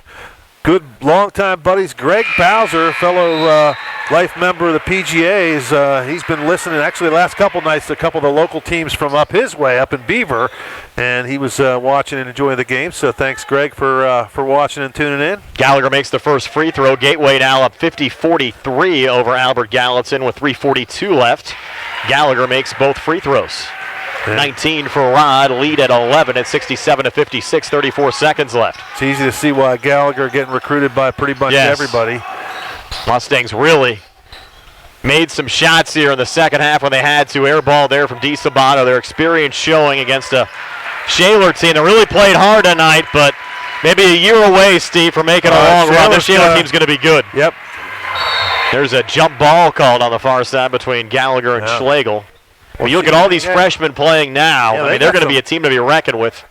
good longtime buddies, Greg Bowser, fellow life member of the PGAs. He's been listening, actually, the last couple nights to a couple of the local teams from up his way, up in Beaver, and he was watching and enjoying the game. So thanks, Greg, for watching and tuning in.
Gallagher makes the first free throw. Gateway now up 50-43 over Albert Gallatin with 3:42 left. Gallagher makes both free throws. 19 for Rod, lead at 11 at 67-56, 34 seconds left.
It's easy to see why Gallagher getting recruited by pretty much everybody.
Mustangs really made some shots here in the second half when they had to. Air ball there from Di Sabato. Their experience showing against a Shaler team that really played hard tonight, but maybe a year away, Steve, from making a long run. This Shaler team's going to be good.
Yep.
There's a jump ball called on the far side between Gallagher and Schlegel. Well, you look at all these freshmen playing now. I mean, they're going to be a team to be reckoned with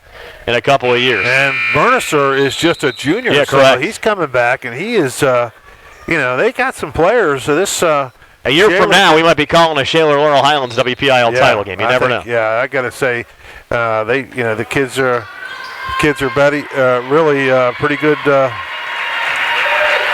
in a couple of years.
And Bernicer is just a junior.
Yeah,
so
correct.
He's coming back, and he is, they got some players. So this
a year from now, we might be calling a Shaler Laurel Highlands WPIL title game. You never know.
Yeah, I got to say, the kids are really pretty good.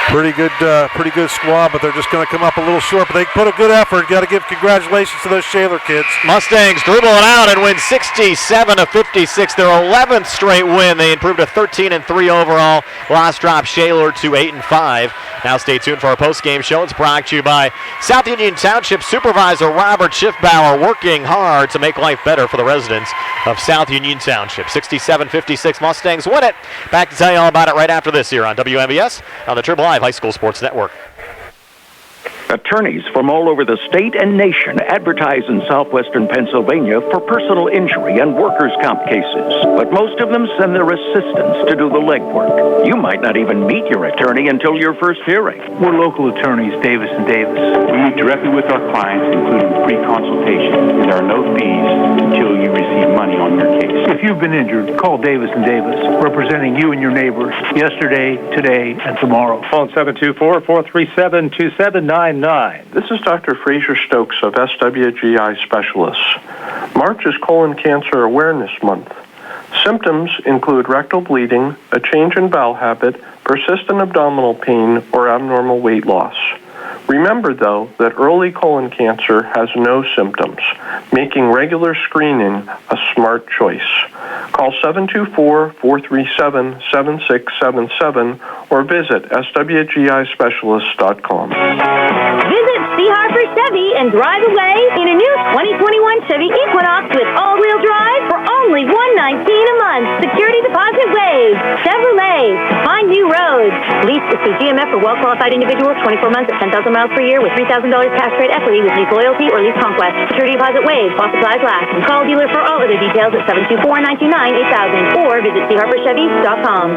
Pretty good squad, but they're just going to come up a little short. But they put a good effort. Got to give congratulations to those Shaler kids.
Mustangs dribble it out and win 67-56. Their 11th straight win. They improved to 13-3 overall. Last drop Shaler to 8-5. Now stay tuned for our post-game show. It's brought to you by South Union Township Supervisor Robert Schiffbauer, working hard to make life better for the residents of South Union Township. 67-56 Mustangs win it. Back to tell you all about it right after this here on WMBS on the Triple I High School Sports Network.
Attorneys from all over the state and nation advertise in southwestern Pennsylvania for personal injury and workers' comp cases. But most of them send their assistants to do the legwork. You might not even meet your attorney until your first hearing.
We're local attorneys, Davis & Davis. We meet directly with our clients, including free consultation. There are no fees until you receive money on your case. If you've been injured, call Davis & Davis, representing you and your neighbors yesterday, today, and tomorrow.
Phone 724-437-2799.
This is Dr. Fraser Stokes of SWGI Specialists. March is Colon Cancer Awareness Month. Symptoms include rectal bleeding, a change in bowel habit, persistent abdominal pain, or abnormal weight loss. Remember, though, that early colon cancer has no symptoms, making regular screening a smart choice. Call 724-437-7677 or visit swgispecialist.com.
Visit C. Harper Chevy and drive away in a new 2021 Chevy Equinox with all-wheel drive for only $119 a month. Security deposit waived. Chevrolet. Find new roads. Lease is through GMF for well-qualified individuals, 24 months at 10,000 miles per year with $3,000 cash rate equity with lease loyalty or lease conquest. Security deposit waived. While supplies last. Call dealer for all other details at 724-929-8000 or visit charperchevy.com.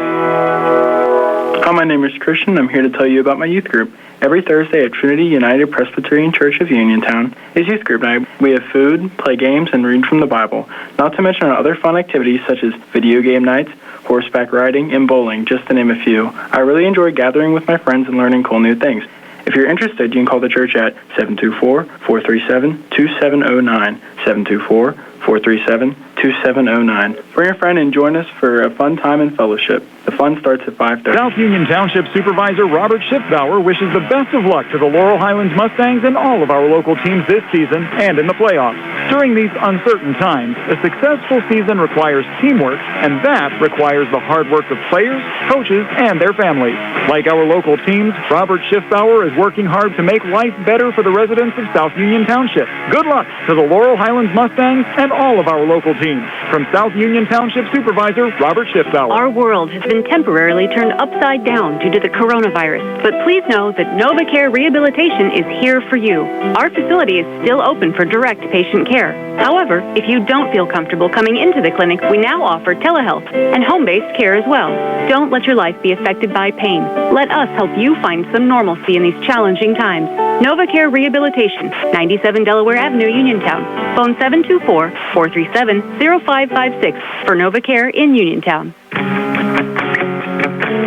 Hi, my name is Christian. I'm here to tell you about my youth group. Every Thursday at Trinity United Presbyterian Church of Uniontown is youth group night. We have food, play games, and read from the Bible, not to mention our other fun activities such as video game nights, horseback riding, and bowling, just to name a few. I really enjoy gathering with my friends and learning cool new things. If you're interested, you can call the church at 724-437-2709, 724-437-2709. 2709. Bring a friend and join us for a fun time in fellowship. The fun starts at 5:30.
South Union Township Supervisor Robert Schiffbauer wishes the best of luck to the Laurel Highlands Mustangs and all of our local teams this season and in the playoffs. During these uncertain times, a successful season requires teamwork, and that requires the hard work of players, coaches, and their families. Like our local teams, Robert Schiffbauer is working hard to make life better for the residents of South Union Township. Good luck to the Laurel Highlands Mustangs and all of our local teams. From South Union Township Supervisor Robert Schiffbauer.
Our world has been temporarily turned upside down due to the coronavirus. But please know that NovaCare Rehabilitation is here for you. Our facility is still open for direct patient care. However, if you don't feel comfortable coming into the clinic, we now offer telehealth and home-based care as well. Don't let your life be affected by pain. Let us help you find some normalcy in these challenging times. NovaCare Rehabilitation, 97 Delaware Avenue, Uniontown. Phone 724-437-0556 for NovaCare in Uniontown.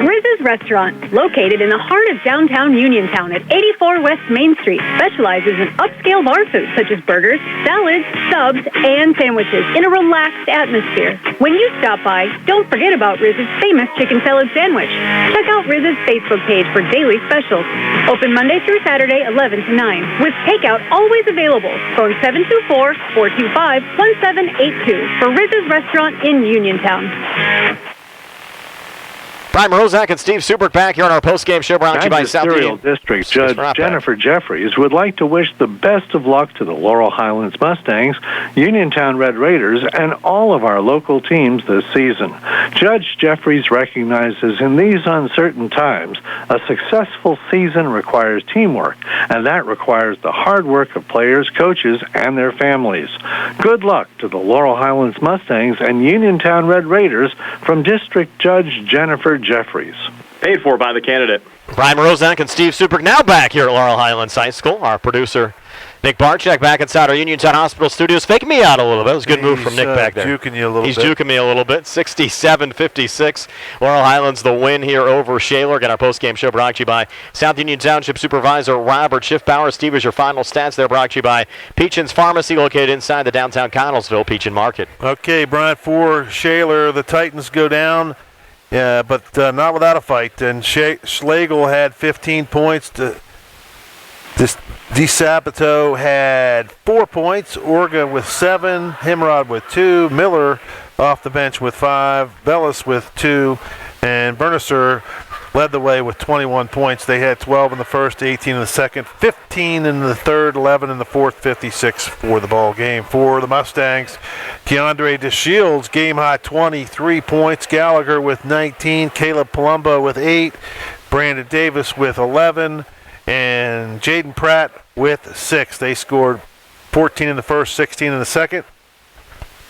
Riz's Restaurant, located in the heart of downtown Uniontown at 84 West Main Street, specializes in upscale bar food such as burgers, salads, subs, and sandwiches in a relaxed atmosphere. When you stop by, don't forget about Riz's famous chicken salad sandwich. Check out Riz's Facebook page for daily specials. Open Monday through Saturday, 11 to 9, with takeout always available. Phone 724-425-1782 for Riz's Restaurant in Uniontown.
Brian Rozak and Steve Supert back here on our post-game show brought to you by South Union.
District Judge Jennifer Jeffries would like to wish the best of luck to the Laurel Highlands Mustangs, Uniontown Red Raiders, and all of our local teams this season. Judge Jeffries recognizes in these uncertain times, a successful season requires teamwork, and that requires the hard work of players, coaches, and their families. Good luck to the Laurel Highlands Mustangs and Uniontown Red Raiders from District Judge Jennifer Jeffries.
Paid for by the candidate.
Brian Rozak and Steve Supert now back here at Laurel Highlands High School. Our producer, Nick Barczyk, back inside our Uniontown Hospital studios. Faking me out a little bit. It was a good move from Nick back there.
Juking you a little
He's
bit.
juking me a little bit. 67-56. Laurel Highlands the win here over Shaler. Again, our post-game show brought to you by South Union Township Supervisor Robert Schiffbauer. Steve, is your final stats there brought to you by Peachin's Pharmacy, located inside the downtown Connellsville Peachin Market.
Okay, Brian, for Shaler, the Titans go down. Yeah, but not without a fight. And Schlegel had 15 points. DeSabato had 4 points. Orga with 7. Himrod with 2. Miller off the bench with 5. Bellis with 2. And Bernicer led the way with 21 points. They had 12 in the first, 18 in the second, 15 in the third, 11 in the fourth, 56 for the ball game. For the Mustangs, Keandre DeShields, game-high 23 points. Gallagher with 19. Caleb Palumbo with 8. Brandon Davis with 11. And Jaden Pratt with 6. They scored 14 in the first, 16 in the second,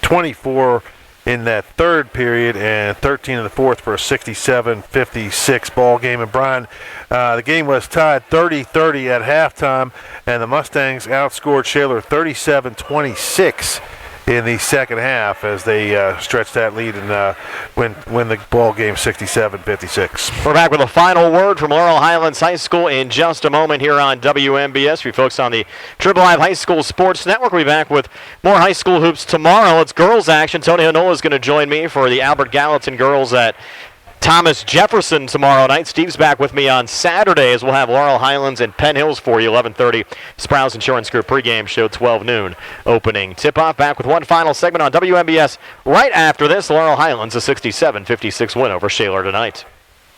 24 in that third period, and 13 in the fourth for a 67-56 ball game. And Brian, the game was tied 30-30 at halftime, and the Mustangs outscored Shaler 37-26 in the second half as they stretched that lead and win the ball game 67-56.
We're back with a final word from Laurel Highlands High School in just a moment here on WMBS. For you folks on the Triple Live High School Sports Network, we'll be back with more high school hoops tomorrow. It's girls action. Tony Hanola is going to join me for the Albert Gallatin girls at Thomas Jefferson tomorrow night. Steve's back with me on Saturday as we'll have Laurel Highlands and Penn Hills for you. 11:30 Sprouse Insurance Group pregame show, 12 noon opening tip-off. Back with one final segment on WMBS right after this. Laurel Highlands a 67-56 win over Shaler tonight.